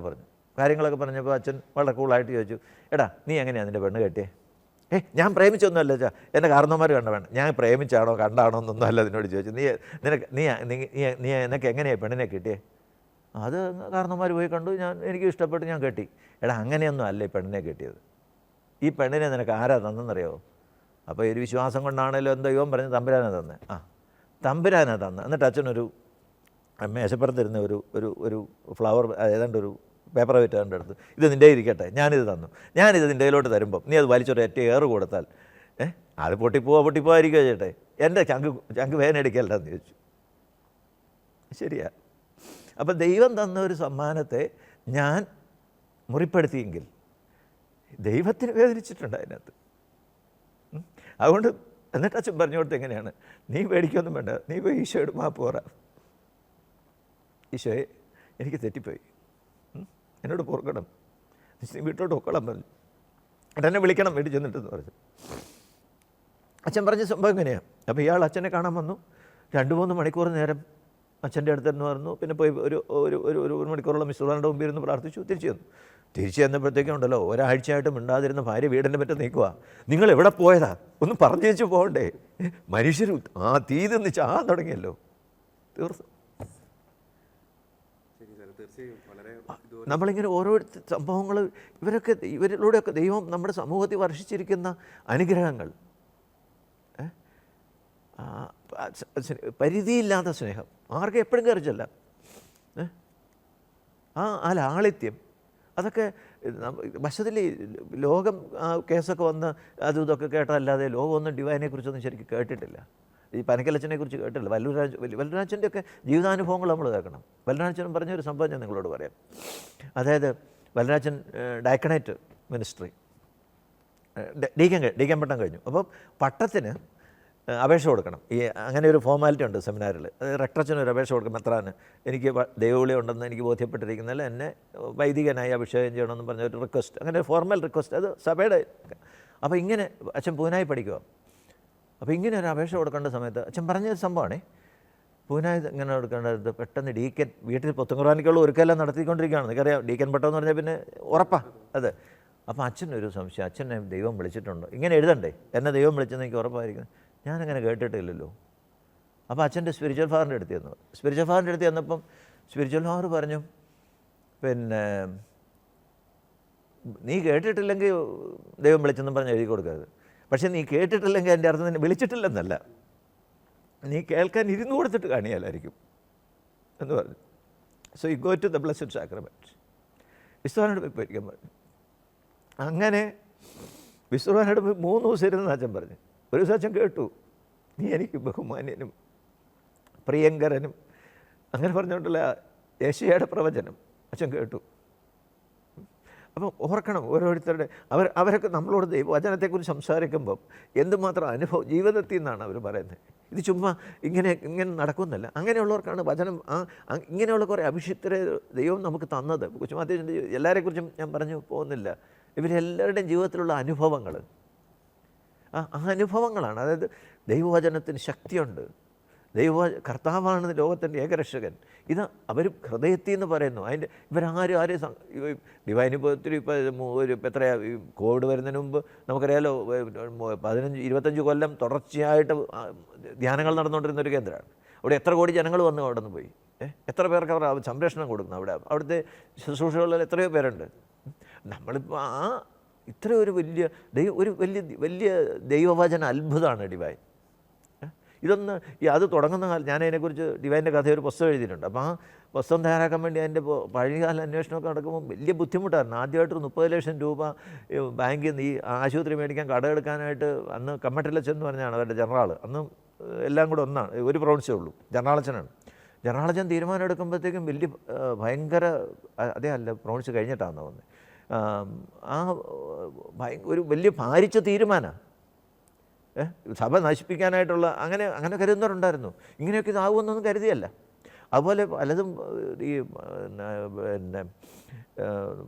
പറഞ്ഞപ്പോൾ അച്ഛൻ വളരെ കൂളായിട്ട് ചോദിച്ചു, എടാ നീ എങ്ങനെയാണ് നിൻ്റെ പെണ്ണ് കെട്ടിയേ? ഞാൻ പ്രേമിച്ചൊന്നുമല്ല ചാ, എൻ്റെ കാരണവന്മാർ വേണ്ട, ഞാൻ പ്രേമിച്ചാണോ കണ്ടാണോ എന്നൊന്നും അല്ല എന്നോട് ചോദിച്ചു. നീ എനിക്ക് എങ്ങനെയാണ് പെണ്ണിനെ കിട്ടിയേ? അത് കാരണവന്മാർ പോയി കണ്ടു, എനിക്ക് ഇഷ്ടപ്പെട്ടു, ഞാൻ കെട്ടി. എടാ അങ്ങനെയൊന്നും അല്ല ഈ പെണ്ണിനെ കിട്ടിയത്. ഈ പെണ്ണിനെ നിനക്ക് ആരാ തന്നെന്നറിയാമോ? അപ്പോൾ ഒരു വിശ്വാസം കൊണ്ടാണല്ലോ എന്തോ ഇവൻ പറഞ്ഞ് തമ്പുരാനാ തന്നെ. തമ്പുരാനാ തന്നെ. എന്നിട്ട് അച്ഛനൊരു മേശപ്പുറത്തിരുന്ന ഒരു ഫ്ലവർ ഏതാണ്ട് ഒരു പേപ്പർ വെയിറ്റ് എൻ്റെ അടുത്ത്, ഇത് നിൻ്റെ ഇരിക്കട്ടെ, ഞാനിത് തന്നു, ഞാനിത് നിൻ്റെ കയ്യിലോട്ട് തരുമ്പം നീ അത് വലിച്ചൊരു ഏറ് കൊടുത്താൽ അത് പൊട്ടിപ്പോവാതിരിക്കുക ചേട്ടെ, എൻ്റെ ചങ്ക് വേദനയടിക്കല്ലെന്ന് ചോദിച്ചു. ശരിയാ. അപ്പം ദൈവം തന്ന ഒരു സമ്മാനത്തെ ഞാൻ മുറിപ്പെടുത്തിയെങ്കിൽ ദൈവത്തിന് വേദനിച്ചിട്ടുണ്ട് അതിനകത്ത്. അതുകൊണ്ട് എന്നിട്ട് അച്ഛൻ പറഞ്ഞു കൊടുത്ത് എങ്ങനെയാണ്, നീ പേടിക്കൊന്നും വേണ്ട, നീ പോയി ഈശോയോട് മാപ്പ് പറ, ഈശോയെ എനിക്ക് തെറ്റിപ്പോയി, എന്നോട് പൊറുക്കണം, നീ വീട്ടിലോട്ട് പൊക്കോളാൻ പറഞ്ഞു. എന്നെ വിളിക്കണം വീട്ടിൽ ചെന്നിട്ടെന്ന് പറഞ്ഞു. അച്ഛൻ പറഞ്ഞ സംഭവം എങ്ങനെയാണ്. അപ്പോൾ ഇയാൾ അച്ഛനെ കാണാൻ വന്നു. 2-3 മണിക്കൂർ നേരം അച്ഛൻ്റെ അടുത്ത് തന്നെ പറഞ്ഞു. പിന്നെ പോയി ഒരു മണിക്കൂറോളം മിസ്സുറാൻ്റെ മുമ്പിൽ ഇരുന്ന് പ്രാർത്ഥിച്ചു. തിരിച്ചു ചെന്നപ്പോഴത്തേക്കും ഉണ്ടല്ലോ, ഒരാഴ്ചയായിട്ട് മിണ്ടാതിരുന്ന ഭാര്യ വീടിൻ്റെ പറ്റം നിൽക്കുക. നിങ്ങൾ എവിടെ പോയതാ, ഒന്ന് പറഞ്ഞു വെച്ച് പോകണ്ടേ? മനുഷ്യർ തീ തിന്ന് ചാൻ തുടങ്ങിയല്ലോ. തീർന്നു. നമ്മളിങ്ങനെ ഓരോ സംഭവങ്ങൾ ഇവരിലൂടെയൊക്കെ ദൈവം നമ്മുടെ സമൂഹത്തിൽ വർഷിച്ചിരിക്കുന്ന അനുഗ്രഹങ്ങൾ, പരിധിയില്ലാത്ത സ്നേഹം, ആർക്കും എപ്പോഴും കയറിച്ചല്ല, ആ ലാളിത്യം, അതൊക്കെ വശത്തിൽ ലോകം ആ കേസൊക്കെ വന്ന് അതും ഇതൊക്കെ കേട്ടതല്ലാതെ ലോകമൊന്നും ഡിവൈനെ കുറിച്ചൊന്നും ശരിക്കും കേട്ടിട്ടില്ല. ഈ പനക്കലച്ചനെ കുറിച്ച് കേട്ടില്ല. വല്ലൂരാച്ചൻ്റെ ഒക്കെ ജീവിതാനുഭവങ്ങൾ നമ്മൾ കേൾക്കണം. വല്ലൂരാച്ചൻ പറഞ്ഞൊരു സംഭവം ഞാൻ നിങ്ങളോട് പറയാം. അതായത് വല്ലൂരാച്ചൻ ഡയക്കണേറ്റ് മിനിസ്ട്രി ഡീക്കൻ പട്ടം കഴിഞ്ഞു. അപ്പം പട്ടത്തിന് അപേക്ഷ കൊടുക്കണം. ഈ അങ്ങനെ ഒരു ഫോർമാലിറ്റി ഉണ്ട് സെമിനാറിൽ. അത് റെക്ടറച്ചന് ഒരു അപേക്ഷ കൊടുക്കും. മെത്രാന് എനിക്ക് ദൈവവിളി ഉണ്ടെന്ന് എനിക്ക് ബോധ്യപ്പെട്ടിരിക്കുന്നതിൽ എന്നെ വൈദികനായി അഭിഷേകം ചെയ്യണമെന്ന് പറഞ്ഞ ഒരു റിക്വസ്റ്റ്, അങ്ങനെ ഒരു ഫോർമൽ റിക്വസ്റ്റ്, അത് സഭയുടെ. അപ്പോൾ ഇങ്ങനെ അച്ഛൻ പൂനായി പഠിക്കുക. അപ്പോൾ ഇങ്ങനെ ഒരു അപേക്ഷ കൊടുക്കേണ്ട സമയത്ത് അച്ഛൻ പറഞ്ഞൊരു സംഭവമാണേ. പൂനായി ഇങ്ങനെ കൊടുക്കേണ്ടത് പെട്ടെന്ന് ഡീക്കൻ വീട്ടിൽ പൊത്തുകുറാനിക്കുള്ള ഒരുക്കെല്ലാം നടത്തിക്കൊണ്ടിരിക്കുകയാണ്. നിങ്ങൾക്കറിയാം ഡീക്കൻ പട്ടം എന്ന് പറഞ്ഞാൽ പിന്നെ ഉറപ്പാണ് അത്. അപ്പോൾ അച്ഛനൊരു സംശയം, അച്ഛനെ ദൈവം വിളിച്ചിട്ടുണ്ടോ, ഇങ്ങനെ എഴുതണ്ടേ, എന്നെ ദൈവം വിളിച്ചെന്ന് എനിക്ക് ഉറപ്പായിരിക്കും. ഞാനങ്ങനെ കേട്ടിട്ടില്ലല്ലോ. അപ്പോൾ അച്ഛൻ്റെ സ്പിരിച്വൽ ഫാദറിൻ്റെ അടുത്ത് ചെന്നു. സ്പിരിച്വൽ ഫാദറിൻ്റെ അടുത്ത് ചെന്നപ്പം സ്പിരിച്വൽ ഫാദർ പറഞ്ഞു, പിന്നെ നീ കേട്ടിട്ടില്ലെങ്കിൽ ദൈവം വിളിച്ചെന്നും പറഞ്ഞ് എഴുതി കൊടുക്കരുത്. പക്ഷേ നീ കേട്ടിട്ടില്ലെങ്കിൽ എൻ്റെ അർത്ഥം നിന്നെ വിളിച്ചിട്ടില്ലെന്നല്ല, നീ കേൾക്കാൻ ഇരുന്ന് കൊടുത്തിട്ട് കാണിയാലായിരിക്കും എന്ന് പറഞ്ഞു. So you go to the blessed sacrament. വിശ്വാനോട് പോയി പഠിക്കാൻ പറഞ്ഞു. അങ്ങനെ വിശ്വാനോട് പോയി 3 ദിവസം ഇരുന്ന് അച്ഛൻ പറഞ്ഞു. ഒരു ദിവസം അച്ഛൻ കേട്ടു, നീ എനിക്ക് ബഹുമാന്യനും പ്രിയങ്കരനും, അങ്ങനെ പറഞ്ഞുകൊണ്ടുള്ള യേശയ്യയുടെ പ്രവചനം അച്ഛൻ കേട്ടു. അപ്പം ഓർക്കണം, ഓരോരുത്തരുടെ അവരൊക്കെ നമ്മളോട് വചനത്തെക്കുറിച്ച് സംസാരിക്കുമ്പം എന്തുമാത്രം അനുഭവം ജീവിതത്തിൽ നിന്നാണ് അവർ പറയുന്നത്. ഇത് ചുമ്മാ ഇങ്ങനെ നടക്കുന്നില്ല. അങ്ങനെയുള്ളവർക്കാണ് വചനം ഇങ്ങനെയുള്ള കുറേ അഭിഷിക്തരെ ദൈവം നമുക്ക് തന്നത്. ചുമ്മാ എല്ലാവരെക്കുറിച്ചും ഞാൻ പറഞ്ഞു പോകുന്നില്ല. ഇവരെല്ലാവരുടെയും ജീവിതത്തിലുള്ള അനുഭവങ്ങൾ, ആ അനുഭവങ്ങളാണ്. അതായത് ദൈവവചനത്തിന് ശക്തിയുണ്ട്. കർത്താവാണ് ലോകത്തിൻ്റെ ഏകരക്ഷകൻ. ഇത് അവർ ഹൃദയത്തിൽ നിന്ന് പറയുന്നു. അതിൻ്റെ ഇവരാരും ഡിവൈൻ ഇപ്പോൾ ഒത്തിരി ഇപ്പോൾ എത്രയാ കോവിഡ് വരുന്നതിന് മുമ്പ് നമുക്കറിയാലോ 15-25 കൊല്ലം തുടർച്ചയായിട്ട് ധ്യാനങ്ങൾ നടന്നുകൊണ്ടിരുന്നൊരു കേന്ദ്രമാണ്. അവിടെ എത്ര കോടി ജനങ്ങൾ വന്നു അവിടെ നിന്ന് പോയി. എത്ര പേർക്ക് അവർ സംരക്ഷണം കൊടുക്കുന്നു. അവിടുത്തെ ശുശ്രൂഷകളിൽ എത്രയോ പേരുണ്ട്. നമ്മളിപ്പോൾ ഇത്ര ഒരു വലിയ ദൈവവചന അത്ഭുതമാണ് ഡിവൈൻ. ഇതൊന്ന് അത് തുടങ്ങുന്ന കാലം ഞാൻ അതിനെക്കുറിച്ച് ഡിവൈൻ്റെ കഥ ഒരു പുസ്തകം എഴുതിയിട്ടുണ്ട്. അപ്പോൾ ആ പുസ്തകം തയ്യാറാക്കാൻ വേണ്ടി അതിൻ്റെ പഴയകാല അന്വേഷണമൊക്കെ നടക്കുമ്പോൾ വലിയ ബുദ്ധിമുട്ടായിരുന്നു. ആദ്യമായിട്ട് 30 ലക്ഷം രൂപ ബാങ്കിൽ നിന്ന് ഈ ആശുപത്രി മേടിക്കാൻ കടമെടുക്കാനായിട്ട് അന്ന് കമ്മട്ടിലച്ചൻ എന്ന് പറഞ്ഞാണ് അവരുടെ ജനറാൾ. അന്ന് എല്ലാം കൂടെ ഒന്നാണ്, ഒരു പ്രൊവിൻസേ ഉള്ളൂ, ജനറാളച്ചനാണ്. ജനറാളച്ചൻ തീരുമാനം എടുക്കുമ്പോഴത്തേക്കും ഭയങ്കര അതേ അല്ല പ്രൊവിൻസ് കഴിഞ്ഞിട്ടാണെന്ന് തോന്നുന്നത്. ഒരു വലിയ ഭാരിച്ച തീരുമാനമാണ്. സഭ നശിപ്പിക്കാനായിട്ടുള്ള അങ്ങനെ കരുതുന്നവരുണ്ടായിരുന്നു. ഇങ്ങനെയൊക്കെ ഇതാകുമെന്നൊന്നും കരുതിയല്ല. അതുപോലെ പലതും ഈ പിന്നെ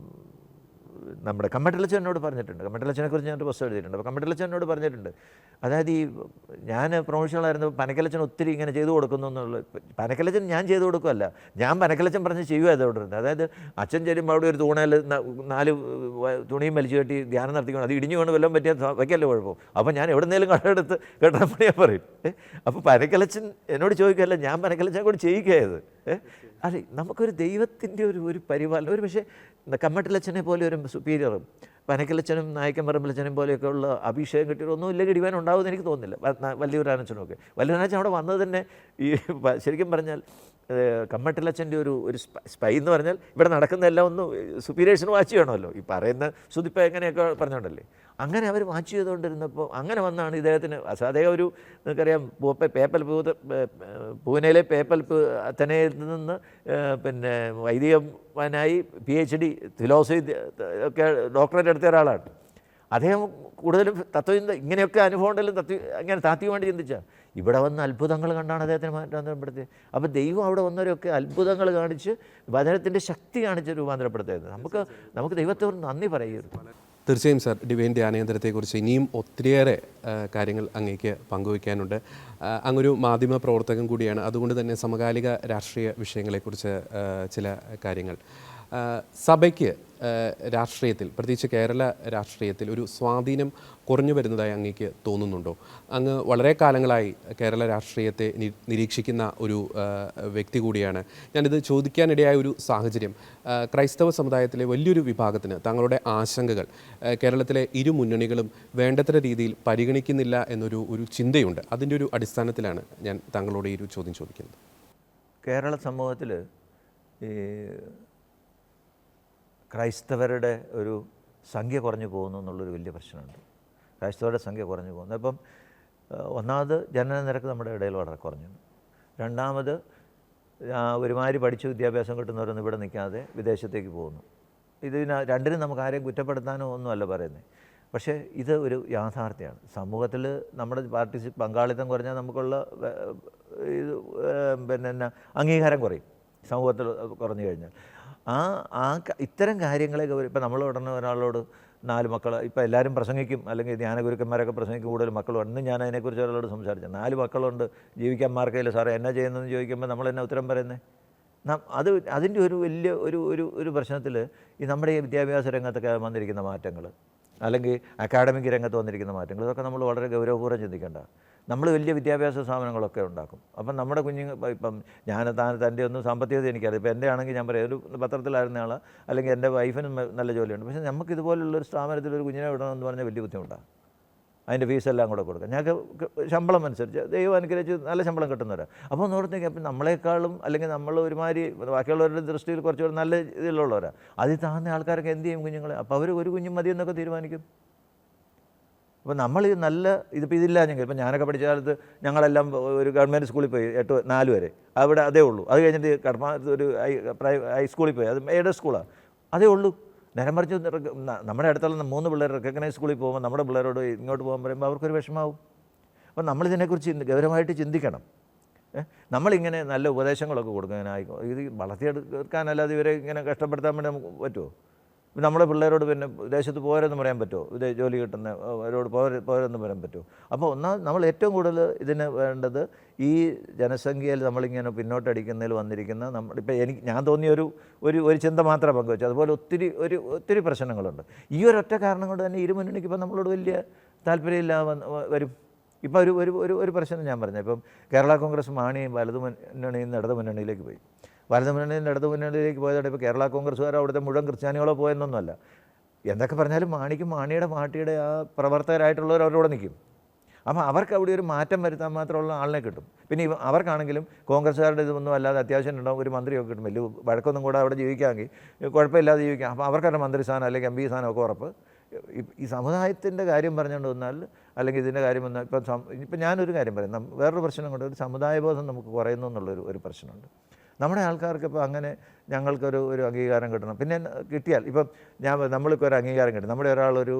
നമ്മുടെ കമ്മട്ടിലച്ചനോട് പറഞ്ഞിട്ടുണ്ട്. കമ്മട്ടിലച്ചനെക്കുറിച്ച് ഞാനൊരു പുസ്തകം എഴുതിയിട്ടുണ്ട്. അപ്പോൾ കമ്മട്ടിലച്ചനോട് പറഞ്ഞിട്ടുണ്ട്, അതായത് ഈ ഞാൻ പ്രൊഫഷണലായിരുന്നു, പനക്കലച്ചൻ ഒത്തിരി ഇങ്ങനെ ചെയ്തു കൊടുക്കുന്നു എന്നുള്ളത്. പനക്കലച്ചൻ ഞാൻ ചെയ്തു കൊടുക്കുമല്ല, ഞാൻ പനക്കലച്ചൻ പറഞ്ഞ് ചെയ്യുക അതോടുണ്ട്. അതായത് അച്ഛൻ ചെല്ലുമ്പോൾ അവിടെ ഒരു തൂണയിൽ 4 തുണിയും വലിച്ചു കെട്ടി ധ്യാനം നടത്തിക്കൊണ്ട് അത് ഇടിഞ്ഞു കൊണ്ട് വല്ലതും പറ്റിയാൽ വയ്ക്കല്ലേ കുഴപ്പം. അപ്പോൾ ഞാൻ എവിടെന്നേലും കടമെടുത്ത് കെട്ടാൻ പറയും. അപ്പോൾ പനക്കലച്ചൻ എന്നോട് ചോദിക്കുകയല്ല, ഞാൻ പനക്കലച്ചനെ കൂടി ചെയ്യിക്കുകയത്. അതെ, നമുക്കൊരു ദൈവത്തിൻ്റെ ഒരു പരിപാലനം. ഒരു പക്ഷേ കമ്മട്ടിലച്ചനെ പോലെ ഒരു സുപ്പീരിയറും പനക്കലച്ചനും നായക്കൻ പറമ്പിലച്ചനും പോലെയൊക്കെ ഉള്ള അഭിഷേകം കിട്ടിയൊന്നും ഇല്ലെങ്കിൽ ഡിവൈൻ ഉണ്ടാകുമെന്ന് എനിക്ക് തോന്നുന്നില്ല. വല്യൂരാനച്ചനൊക്കെ വല്യൂരാനച്ചൻ അവിടെ വന്നത് തന്നെ ഈ ശരിക്കും പറഞ്ഞാൽ കമ്മട്ടിലച്ചൻ്റെ ഒരു സ്പൈ എന്ന് പറഞ്ഞാൽ ഇവിടെ നടക്കുന്നതെല്ലാം ഒന്ന് സുപ്പീരിയേഴ്സിന് വാച്ച് ചെയ്യണമല്ലോ. ഈ പറയുന്ന സുതിപ്പ എങ്ങനെയൊക്കെ പറഞ്ഞോണ്ടല്ലേ, അങ്ങനെ അവർ വാച്ച് ചെയ്തുകൊണ്ടിരുന്നപ്പോൾ അങ്ങനെ വന്നാണ് ഇദ്ദേഹത്തിന് അദ്ദേഹം ഒരു നിങ്ങൾക്കറിയാം പൂനെയിലെ പേപ്പൽ അത്തനയിൽ നിന്ന് പിന്നെ വൈദികനായി PhD ഫിലോസഫി ഒക്കെ ഡോക്ടറേറ്റ് എടുത്ത ഒരാളാണ്. അദ്ദേഹം കൂടുതലും തത്വചിന്ത ഇങ്ങനെയൊക്കെ അനുഭവം ഉണ്ടെങ്കിലും അങ്ങനെ താത്വികമായിട്ട് ചിന്തിച്ചാൽ ഇവിടെ വന്ന് അത്ഭുതങ്ങൾ കണ്ടാണ് അദ്ദേഹത്തിന് രൂപാന്തരപ്പെടുത്തിയത്. അപ്പോൾ ദൈവം അവിടെ വന്നവരൊക്കെ അത്ഭുതങ്ങൾ കാണിച്ച് വചനത്തിൻ്റെ ശക്തി കാണിച്ച് രൂപാന്തരപ്പെടുത്തിയത്. നമുക്ക് ദൈവത്തോട് നന്ദി പറയുക. തീർച്ചയായും സാർ, ഡിവൈൻ ധ്യാനേന്ദ്രത്തെക്കുറിച്ച് ഇനിയും ഒത്തിരിയേറെ കാര്യങ്ങൾ അങ്ങേക്ക് പങ്കുവയ്ക്കാനുണ്ട്. അങ്ങൊരു മാധ്യമ പ്രവർത്തകൻ കൂടിയാണ്. അതുകൊണ്ട് തന്നെ സമകാലിക രാഷ്ട്രീയ വിഷയങ്ങളെക്കുറിച്ച് ചില കാര്യങ്ങൾ സഭയ്ക്ക് രാഷ്ട്രീയത്തിൽ, പ്രത്യേകിച്ച് കേരള രാഷ്ട്രീയത്തിൽ ഒരു സ്വാധീനം കുറഞ്ഞു വരുന്നതായി അങ്ങേക്ക് തോന്നുന്നുണ്ടോ? അങ്ങ് വളരെ കാലങ്ങളായി കേരള രാഷ്ട്രീയത്തെ നിരീക്ഷിക്കുന്ന ഒരു വ്യക്തി കൂടിയാണ്. ഞാനിത് ചോദിക്കാനിടയായ ഒരു സാഹചര്യം, ക്രൈസ്തവ സമുദായത്തിലെ വലിയൊരു വിഭാഗത്തിന് തങ്ങളുടെ ആശങ്കകൾ കേരളത്തിലെ ഇരു മുന്നണികളും വേണ്ടത്ര രീതിയിൽ പരിഗണിക്കുന്നില്ല എന്നൊരു ചിന്തയുണ്ട്. അതിൻ്റെ ഒരു അടിസ്ഥാനത്തിലാണ് ഞാൻ താങ്കളോട് ഈ ഒരു ചോദ്യം ചോദിക്കുന്നത്. കേരള സമൂഹത്തിൽ ഈ ക്രൈസ്തവരുടെ ഒരു സംഖ്യ കുറഞ്ഞു പോകുന്നു എന്നുള്ളൊരു വലിയ പ്രശ്നമുണ്ട്. ക്രൈസ്തവരുടെ സംഖ്യ കുറഞ്ഞു പോകുന്നു. അപ്പം ഒന്നാമത് ജനന നിരക്ക് നമ്മുടെ ഇടയിൽ വളരെ കുറഞ്ഞു. രണ്ടാമത് ഒരുമാതിരി പഠിച്ച് വിദ്യാഭ്യാസം കിട്ടുന്നവരൊന്നും ഇവിടെ നിൽക്കാതെ വിദേശത്തേക്ക് പോകുന്നു. രണ്ടിനും നമുക്ക് ആരെയും കുറ്റപ്പെടുത്താനോ ഒന്നുമല്ല പറയുന്നത്. പക്ഷേ ഇത് ഒരു യാഥാർത്ഥ്യമാണ്. സമൂഹത്തിൽ നമ്മുടെ പങ്കാളിത്തം കുറഞ്ഞാൽ നമുക്കുള്ള ഇത് പിന്നെ അംഗീകാരം കുറയും. സമൂഹത്തിൽ കുറഞ്ഞു കഴിഞ്ഞാൽ ഇത്തരം കാര്യങ്ങളൊക്കെ ഇപ്പം നമ്മൾ ഉടനെ ഒരാളോട് 4 മക്കൾ, ഇപ്പോൾ എല്ലാവരും പ്രസംഗിക്കും, അല്ലെങ്കിൽ ധ്യാനഗുരുക്കന്മാരൊക്കെ പ്രസംഗിക്കും, കൂടുതൽ മക്കളുണ്ട്. ഞാൻ അതിനെക്കുറിച്ച് ഒരാളോട് സംസാരിച്ചു. 4 മക്കളുണ്ട്, ജീവിക്കാൻ മാർഗ്ഗമില്ല സാറേ, എന്നാ ചെയ്യുന്നതെന്ന് ചോദിക്കുമ്പോൾ നമ്മൾ എന്നാ ഉത്തരം പറയുന്നത്? അതിൻ്റെ ഒരു വലിയ ഒരു പ്രശ്നത്തിൽ നമ്മുടെ ഈ വിദ്യാഭ്യാസ രംഗത്തൊക്കെ വന്നിരിക്കുന്ന മാറ്റങ്ങൾ, അല്ലെങ്കിൽ അക്കാഡമിക് രംഗത്ത് വന്നിരിക്കുന്ന മാറ്റങ്ങൾ, ഇതൊക്കെ നമ്മൾ വളരെ ഗൗരവപൂർവ്വം ചിന്തിക്കേണ്ട. നമ്മൾ വലിയ വിദ്യാഭ്യാസ സ്ഥാപനങ്ങളൊക്കെ ഉണ്ടാക്കും. അപ്പം നമ്മുടെ കുഞ്ഞുങ്ങൾ ഇപ്പം തൻ്റെ ഒന്നും സാമ്പത്തികത എനിക്കറിയാം. ഇപ്പോൾ എൻ്റെ ആണെങ്കിൽ ഞാൻ പറയാം, ഒരു പത്രത്തിലായിരുന്ന ആൾ, അല്ലെങ്കിൽ എൻ്റെ വൈഫിനും നല്ല ജോലിയുണ്ട്. പക്ഷേ നമുക്ക് ഇതുപോലുള്ളൊരു സ്ഥാപനത്തിൽ ഒരു കുഞ്ഞിനെ വിടണമെന്ന് പറഞ്ഞാൽ വലിയ ബുദ്ധിമുട്ടാണ്. അതിൻ്റെ ഫീസെല്ലാം കൂടെ കൊടുക്കാം. ഞങ്ങൾക്ക് ശമ്പളം അനുസരിച്ച് ദൈവം അനുഗ്രഹിച്ച് നല്ല ശമ്പളം കിട്ടുന്നവരാണ്. അപ്പോൾ ഒന്ന് ഓർത്തേക്ക്, അപ്പം നമ്മളെക്കാളും, അല്ലെങ്കിൽ നമ്മൾ ഒരുമാതിരി ബാക്കിയുള്ളവരുടെ ദൃഷ്ടിയിൽ കുറച്ചുകൂടെ നല്ല ഇതിലുള്ളവരാണ്. അതിൽ താഴ്ന്ന ആൾക്കാരൊക്കെ എന്ത് ചെയ്യും കുഞ്ഞുങ്ങളെ? അപ്പോൾ അവർ ഒരു കുഞ്ഞും മതിയെന്നൊക്കെ തീരുമാനിക്കും. അപ്പോൾ നമ്മൾ ഇതിപ്പോൾ ഇതില്ലാഞ്ഞെങ്കിൽ, ഇപ്പം ഞാനൊക്കെ പഠിച്ച കാലത്ത് ഞങ്ങളെല്ലാം ഒരു ഗവൺമെൻറ് സ്കൂളിൽ പോയി 4 വരെ, അവിടെ അതേ ഉള്ളൂ. അത് കഴിഞ്ഞിട്ട് ഒരു ഹൈസ്കൂളിൽ പോയി, അത് എയ്ഡഡ് സ്കൂളാണ്, അതേ ഉള്ളൂ. നേരം മറിച്ച് നമ്മുടെ അടുത്തുള്ള 3 പിള്ളേർ റെക്കഗ്നൈസ് സ്കൂളിൽ പോകുമ്പോൾ നമ്മുടെ പിള്ളേരോട് ഇങ്ങോട്ട് പോകാൻ പറയുമ്പോൾ അവർക്കൊരു വിഷമാവും. അപ്പോൾ നമ്മളിതിനെക്കുറിച്ച് ഗൗരവമായിട്ട് ചിന്തിക്കണം. നമ്മളിങ്ങനെ നല്ല ഉപദേശങ്ങളൊക്കെ കൊടുക്കാനായി ഇത് വളർത്തിയെടുക്കാനല്ലാതെ ഇവരെ ഇങ്ങനെ കഷ്ടപ്പെടുത്താൻ വേണ്ടി നമുക്ക് പറ്റുമോ? നമ്മുടെ പിള്ളേരോട് പിന്നെ വിദേശത്ത് പോരെന്ന് പറയാൻ പറ്റുമോ? ജോലി കിട്ടുന്ന അവരോട് പോരെന്ന് പറയാൻ പറ്റുമോ? അപ്പോൾ നമ്മൾ ഏറ്റവും കൂടുതൽ ഇതിന് വേണ്ടത് ഈ ജനസംഖ്യയിൽ നമ്മളിങ്ങനെ പിന്നോട്ടടിക്കുന്നതിൽ വന്നിരിക്കുന്ന ഇപ്പോൾ ഞാൻ തോന്നിയ ഒരു ചിന്ത മാത്രമേ പങ്കുവെച്ചു. അതുപോലെ ഒത്തിരി പ്രശ്നങ്ങളുണ്ട്. ഈ ഒരൊറ്റ കാരണം കൊണ്ട് തന്നെ ഇരുമുന്നണിക്ക് ഇപ്പം നമ്മളോട് വലിയ താല്പര്യമില്ലാതെ വരും. ഇപ്പോൾ ഒരു പ്രശ്നം ഞാൻ പറഞ്ഞു. ഇപ്പം കേരള കോൺഗ്രസ് മാണിയും വലതു മുന്നണിയിൽ നിന്ന് ഇടതു മുന്നണിയിലേക്ക് പോയി. വലതു മുന്നണിയിൽ നിന്ന് ഇടതു മുന്നണിയിലേക്ക് പോയതോടെ ഇപ്പോൾ കേരള കോൺഗ്രസ്സുകാർ അവിടുത്തെ മുഴുവൻ ക്രിസ്ത്യാനികളോ പോയെന്നൊന്നുമല്ല. എന്തൊക്കെ പറഞ്ഞാലും മാണിക്കും മാണിയുടെ പാർട്ടിയുടെ ആ പ്രവർത്തകരായിട്ടുള്ളവർ അവരോട് നിൽക്കും. അപ്പോൾ അവർക്ക് അവിടെ ഒരു മാറ്റം വരുത്താൻ മാത്രമുള്ള ആളിനെ കിട്ടും. പിന്നെ അവർക്കാണെങ്കിലും കോൺഗ്രസ്സുകാരുടെ ഇതൊന്നും അല്ലാതെ അത്യാവശ്യം ഉണ്ടാവും, ഒരു മന്ത്രിയൊക്കെ കിട്ടും. വലിയ വഴക്കൊന്നും കൂടെ അവിടെ ജീവിക്കാമെങ്കിൽ കുഴപ്പമില്ലാതെ ജീവിക്കാം. അപ്പോൾ അവർക്കവരുടെ മന്ത്രി സ്ഥാനം അല്ലെങ്കിൽ MP സ്ഥാനമൊക്കെ ഉറപ്പ്. ഈ സമുദായത്തിൻ്റെ കാര്യം പറഞ്ഞുകൊണ്ട് വന്നാൽ, അല്ലെങ്കിൽ ഇതിൻ്റെ കാര്യം വന്നാൽ, ഇപ്പം ഞാനൊരു കാര്യം പറയും, വേറൊരു പ്രശ്നം കൊണ്ട് ഒരു സമുദായബോധം നമുക്ക് കുറയുന്നു എന്നുള്ളൊരു പ്രശ്നമുണ്ട്. നമ്മുടെ ആൾക്കാർക്ക് ഇപ്പോൾ അങ്ങനെ ഞങ്ങൾക്കൊരു അംഗീകാരം കിട്ടണം. പിന്നെ കിട്ടിയാൽ ഇപ്പം നമ്മൾക്ക് ഒരു അംഗീകാരം കിട്ടും, നമ്മുടെ ഒരാളൊരു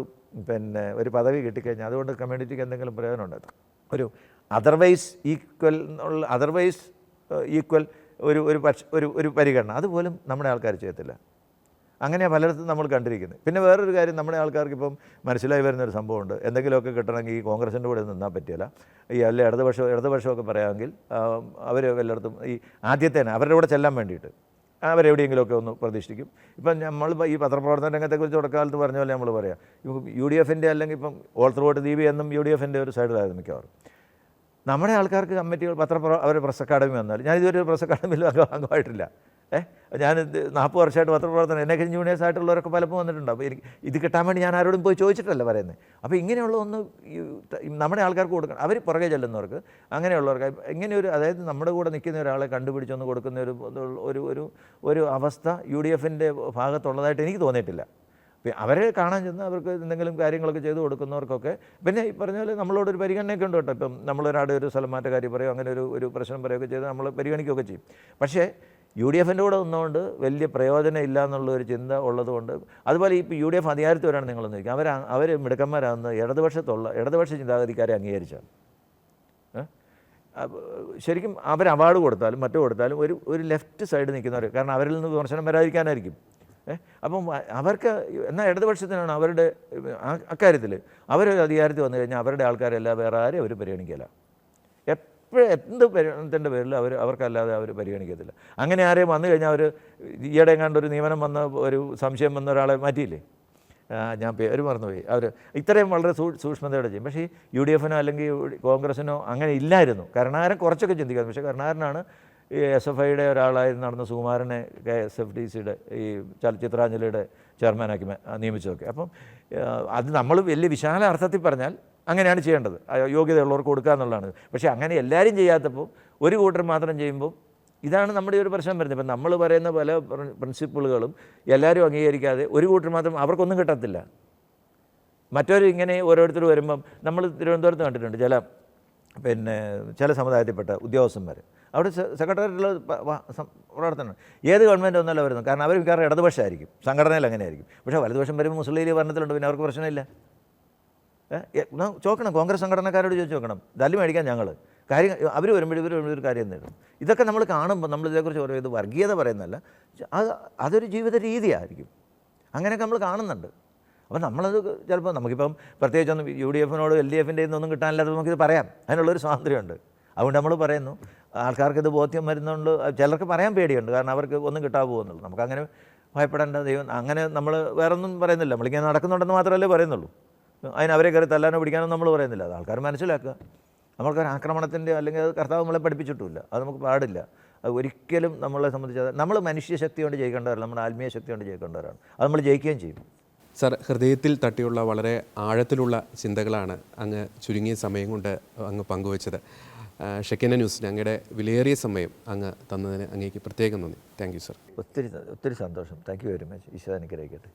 ഒരു പദവി കിട്ടിക്കഴിഞ്ഞാൽ അതുകൊണ്ട് കമ്മ്യൂണിറ്റിക്ക് എന്തെങ്കിലും പ്രയോജനമുണ്ട്. ഒരു അതർവൈസ് ഈക്വൽ ഒരു പരിഗണന അതുപോലും നമ്മുടെ ആൾക്കാർ ചെയ്യത്തില്ല. അങ്ങനെയാണ് പലയിടത്തും നമ്മൾ കണ്ടിരിക്കുന്നത്. പിന്നെ വേറൊരു കാര്യം, നമ്മുടെ ആൾക്കാർക്ക് ഇപ്പം മനസ്സിലായി വരുന്നൊരു സംഭവമുണ്ട്. എന്തെങ്കിലുമൊക്കെ കിട്ടണമെങ്കിൽ ഈ കോൺഗ്രസിൻ്റെ കൂടെ നിന്നാൽ പറ്റില്ല, അല്ലെ ഇടതുപക്ഷമൊക്കെ പറയാമെങ്കിൽ അവർ വല്ലയിടത്തും ഈ ആദ്യത്തേനെ അവരുടെ കൂടെ ചെല്ലാൻ വേണ്ടിയിട്ട് അവരെവിടെയെങ്കിലുമൊക്കെ ഒന്ന് പ്രതീക്ഷിക്കും. ഇപ്പം നമ്മൾ ഈ പത്രപ്രവർത്തന രംഗത്തെക്കുറിച്ച് തുടക്കാലത്ത് പറഞ്ഞ പോലെ നമ്മൾ പറയാം, UDFൻ്റെ അല്ലെങ്കിൽ ഇപ്പം ഓൾ ത്രൂ ഔട്ട് ദീപി എന്നും UDFൻ്റെ ഒരു സൈഡിലായിരുന്നു മിക്കവാറും. നമ്മുടെ ആൾക്കാർക്ക് കമ്മിറ്റികൾ അവർ പ്രസ് അക്കാഡമി വന്നാൽ, ഞാനിതുവരെ ഒരു പ്രസ് അക്കാഡമിയിൽ അംഗമായിട്ടില്ല. ഞാൻ 40 വർഷമായിട്ട് പത്രപ്രവർത്തനം, എന്നെ ജൂനിയേഴ്സ് ആയിട്ടുള്ളവരൊക്കെ പലപ്പോൾ വന്നിട്ടുണ്ട്. അപ്പോൾ ഇത് കിട്ടാൻ വേണ്ടി ഞാൻ ആരോടും പോയി ചോദിച്ചിട്ടല്ല പറയുന്നത്. അപ്പോൾ ഇങ്ങനെയുള്ള ഒന്ന് നമ്മുടെ ആൾക്കാർക്ക് കൊടുക്കണം. അവർ പുറകെ ചെല്ലുന്നവർക്ക്, അങ്ങനെയുള്ളവർക്ക് ഇങ്ങനെയൊരു, അതായത് നമ്മുടെ കൂടെ നിൽക്കുന്ന ഒരാളെ കണ്ടുപിടിച്ചൊന്ന് കൊടുക്കുന്ന ഒരു അവസ്ഥ UDFൻ്റെ ഭാഗത്തുള്ളതായിട്ട് എനിക്ക് തോന്നിയിട്ടില്ല. അവരെ കാണാൻ ചെന്ന് അവർക്ക് എന്തെങ്കിലും കാര്യങ്ങളൊക്കെ ചെയ്ത് കൊടുക്കുന്നവർക്കൊക്കെ പിന്നെ ഈ പറഞ്ഞ പോലെ നമ്മളോടൊരു പരിഗണനയൊക്കെ ഉണ്ട് കേട്ടോ. ഇപ്പം നമ്മളൊരാടെ ഒരു സ്ഥലം മാറ്റ കാര്യം പറയുമോ, അങ്ങനെ ഒരു പ്രശ്നം പറയുകയൊക്കെ ചെയ്ത് നമ്മൾ പരിഗണിക്കുകയൊക്കെ ചെയ്യും. പക്ഷേ UDFൻ്റെ കൂടെ നിന്നുകൊണ്ട് വലിയ പ്രയോജനം ഇല്ല എന്നുള്ളൊരു ചിന്ത ഉള്ളതുകൊണ്ട്, അതുപോലെ ഇപ്പോൾ UDF അധികാരത്തിൽ വരാണ് നിങ്ങളൊന്ന് ചോദിക്കുക, അവർ മിടുക്കന്മാരാകുന്ന ഇടതുപക്ഷ ചിന്താഗതിക്കാരെ അംഗീകരിച്ചാണ്. ശരിക്കും അവർ അവാർഡ് കൊടുത്താലും മറ്റു കൊടുത്താലും ഒരു ലെഫ്റ്റ് സൈഡ് നിൽക്കുന്നവർ, കാരണം അവരിൽ നിന്ന് വിമർശനം വരാതിരിക്കാനായിരിക്കും. അപ്പം അവർക്ക് എന്നാൽ ഇടതുപക്ഷത്തിനാണ് അവരുടെ അക്കാര്യത്തിൽ അവരൊരു അധികാരത്തിൽ വന്നു കഴിഞ്ഞാൽ അവരുടെ ആൾക്കാരെല്ലാം വേറെ ആരെയും അവർ പരിഗണിക്കില്ല. എന്ത് പരിഗണനത്തിൻ്റെ പേരിൽ അവർക്കല്ലാതെ അവർ പരിഗണിക്കത്തില്ല. അങ്ങനെ ആരെയും വന്നു കഴിഞ്ഞാൽ അവർ ഈയിടെ കണ്ടൊരു നിയമനം വന്ന ഒരു സംശയം വന്ന ഒരാളെ മാറ്റിയില്ലേ, ഞാൻ പേര് മറന്നുപോയി, അവർ ഇത്രയും വളരെ സൂക്ഷ്മതയോടെ ചെയ്യും. പക്ഷേ ഈ UDFനോ അല്ലെങ്കിൽ കോൺഗ്രസ്സിനോ അങ്ങനെ ഇല്ലായിരുന്നു. കരുണാകരൻ കുറച്ചൊക്കെ ചിന്തിക്കായിരുന്നു. പക്ഷേ കരുണാകരനാണ് ഈ SFIയുടെ ഒരാളായി നടന്ന സുകുമാരനെ KSFDCയുടെ ഈ ചലച്ചിത്രാഞ്ജലിയുടെ ചെയർമാനാക്കി നിയമിച്ചതൊക്കെ. അപ്പം അത് നമ്മൾ വലിയ വിശാല അർത്ഥത്തിൽ പറഞ്ഞാൽ അങ്ങനെയാണ് ചെയ്യേണ്ടത്, യോഗ്യതയുള്ളവർക്ക് കൊടുക്കുക എന്നുള്ളതാണ്. പക്ഷേ അങ്ങനെ എല്ലാവരും ചെയ്യാത്തപ്പോൾ ഒരു കൂട്ടർ മാത്രം ചെയ്യുമ്പോൾ ഇതാണ് നമ്മുടെ ഒരു പ്രശ്നം വരുന്നത്. ഇപ്പം നമ്മൾ പറയുന്ന പല പ്രിൻസിപ്പിളുകളും എല്ലാവരും അംഗീകരിക്കാതെ ഒരു കൂട്ടർ മാത്രം അവർക്കൊന്നും കിട്ടത്തില്ല. മറ്റൊരു ഇങ്ങനെ ഓരോരുത്തർ വരുമ്പം നമ്മൾ തിരുവനന്തപുരത്ത് കണ്ടിട്ടുണ്ട് ചില സമുദായത്തിൽപ്പെട്ട ഉദ്യോഗസ്ഥന്മാർ അവിടെ സെക്രട്ടേറിയറ്റിൽ പ്രവർത്തനം ഏത് ഗവൺമെൻറ് ഒന്നല്ല വരുന്നത്. കാരണം അവർ മിക്കവാറും ഇടതുപക്ഷമായിരിക്കും, സംഘടനയിൽ അങ്ങനെയായിരിക്കും. പക്ഷേ വലതുപക്ഷം വരുമ്പോൾ മുസ്ലിം ലീഗ് ഭരണത്തിലുണ്ട്, പിന്നെ അവർക്ക് പ്രശ്നമില്ല. ചോക്കണം, കോൺഗ്രസ് സംഘടനക്കാരോട് ചോദിച്ച് നോക്കണം, തല്ലി മേടിക്കാൻ ഞങ്ങൾ കാര്യം അവർ വരുമ്പോൾ ഒരു കാര്യം നേടും. ഇതൊക്കെ നമ്മൾ കാണുമ്പോൾ നമ്മൾ ഇതേക്കുറിച്ച് ഓരോ ഇത് വർഗീയത പറയുന്നതല്ല, അതൊരു ജീവിത രീതിയായിരിക്കും. അങ്ങനെയൊക്കെ നമ്മൾ കാണുന്നുണ്ട്. അപ്പോൾ നമ്മളത് ചിലപ്പോൾ നമുക്കിപ്പം പ്രത്യേകിച്ചൊന്നും UDF-നോട് LDF-ൻ്റെ ഒന്നും കിട്ടാനില്ലാതെ നമുക്കിത് പറയാം, അതിനുള്ളൊരു സ്വാതന്ത്ര്യമുണ്ട്. അതുകൊണ്ട് നമ്മൾ പറയുന്നു, ആൾക്കാർക്കിത് ബോധ്യം വരുന്നുണ്ട്. ചിലർക്ക് പറയാൻ പേടിയുണ്ട്, കാരണം അവർക്ക് ഒന്നും കിട്ടാൻ പോകുന്നുള്ളൂ. നമുക്കങ്ങനെ ഭയപ്പെടേണ്ട ദൈവം അങ്ങനെ നമ്മൾ വേറൊന്നും പറയുന്നില്ല. നമ്മളിങ്ങനെ നടക്കുന്നുണ്ടെന്ന് മാത്രമല്ലേ പറയുന്നുള്ളൂ. അതിന് അവരെ കയറി തല്ലാനോ പിടിക്കാനോ നമ്മൾ പറയുന്നില്ല. അത് ആൾക്കാർ മനസ്സിലാക്കുക. നമ്മൾക്കൊരു ആക്രമണത്തിൻ്റെ അല്ലെങ്കിൽ അത് കർത്താവ് നമ്മളെ പഠിപ്പിച്ചിട്ടുമില്ല, അത് നമുക്ക് പാടില്ല. അത് ഒരിക്കലും നമ്മളെ സംബന്ധിച്ച് നമ്മൾ മനുഷ്യശക്തി കൊണ്ട് ജയിക്കേണ്ടവരല്ല, നമ്മുടെ ആത്മീയ ശക്തി കൊണ്ട് ജയിക്കേണ്ടവരാണ്. അത് നമ്മൾ ജയിക്കുകയും ചെയ്യും. സർ, ഹൃദയത്തിൽ തട്ടിയുള്ള വളരെ ആഴത്തിലുള്ള ചിന്തകളാണ് അങ്ങ് ചുരുങ്ങിയ സമയം കൊണ്ട് അങ്ങ് പങ്കുവച്ചത്. ഷെക്കിന ന്യൂസിന് അങ്ങയുടെ വിലയേറിയ സമയം അങ്ങ് തന്നതിന് അങ്ങേക്ക് പ്രത്യേകം നന്ദി. Thank you sir. ഒത്തിരി സന്തോഷം. Thank you very much. Isho അനുഗ്രഹിക്കട്ടെ.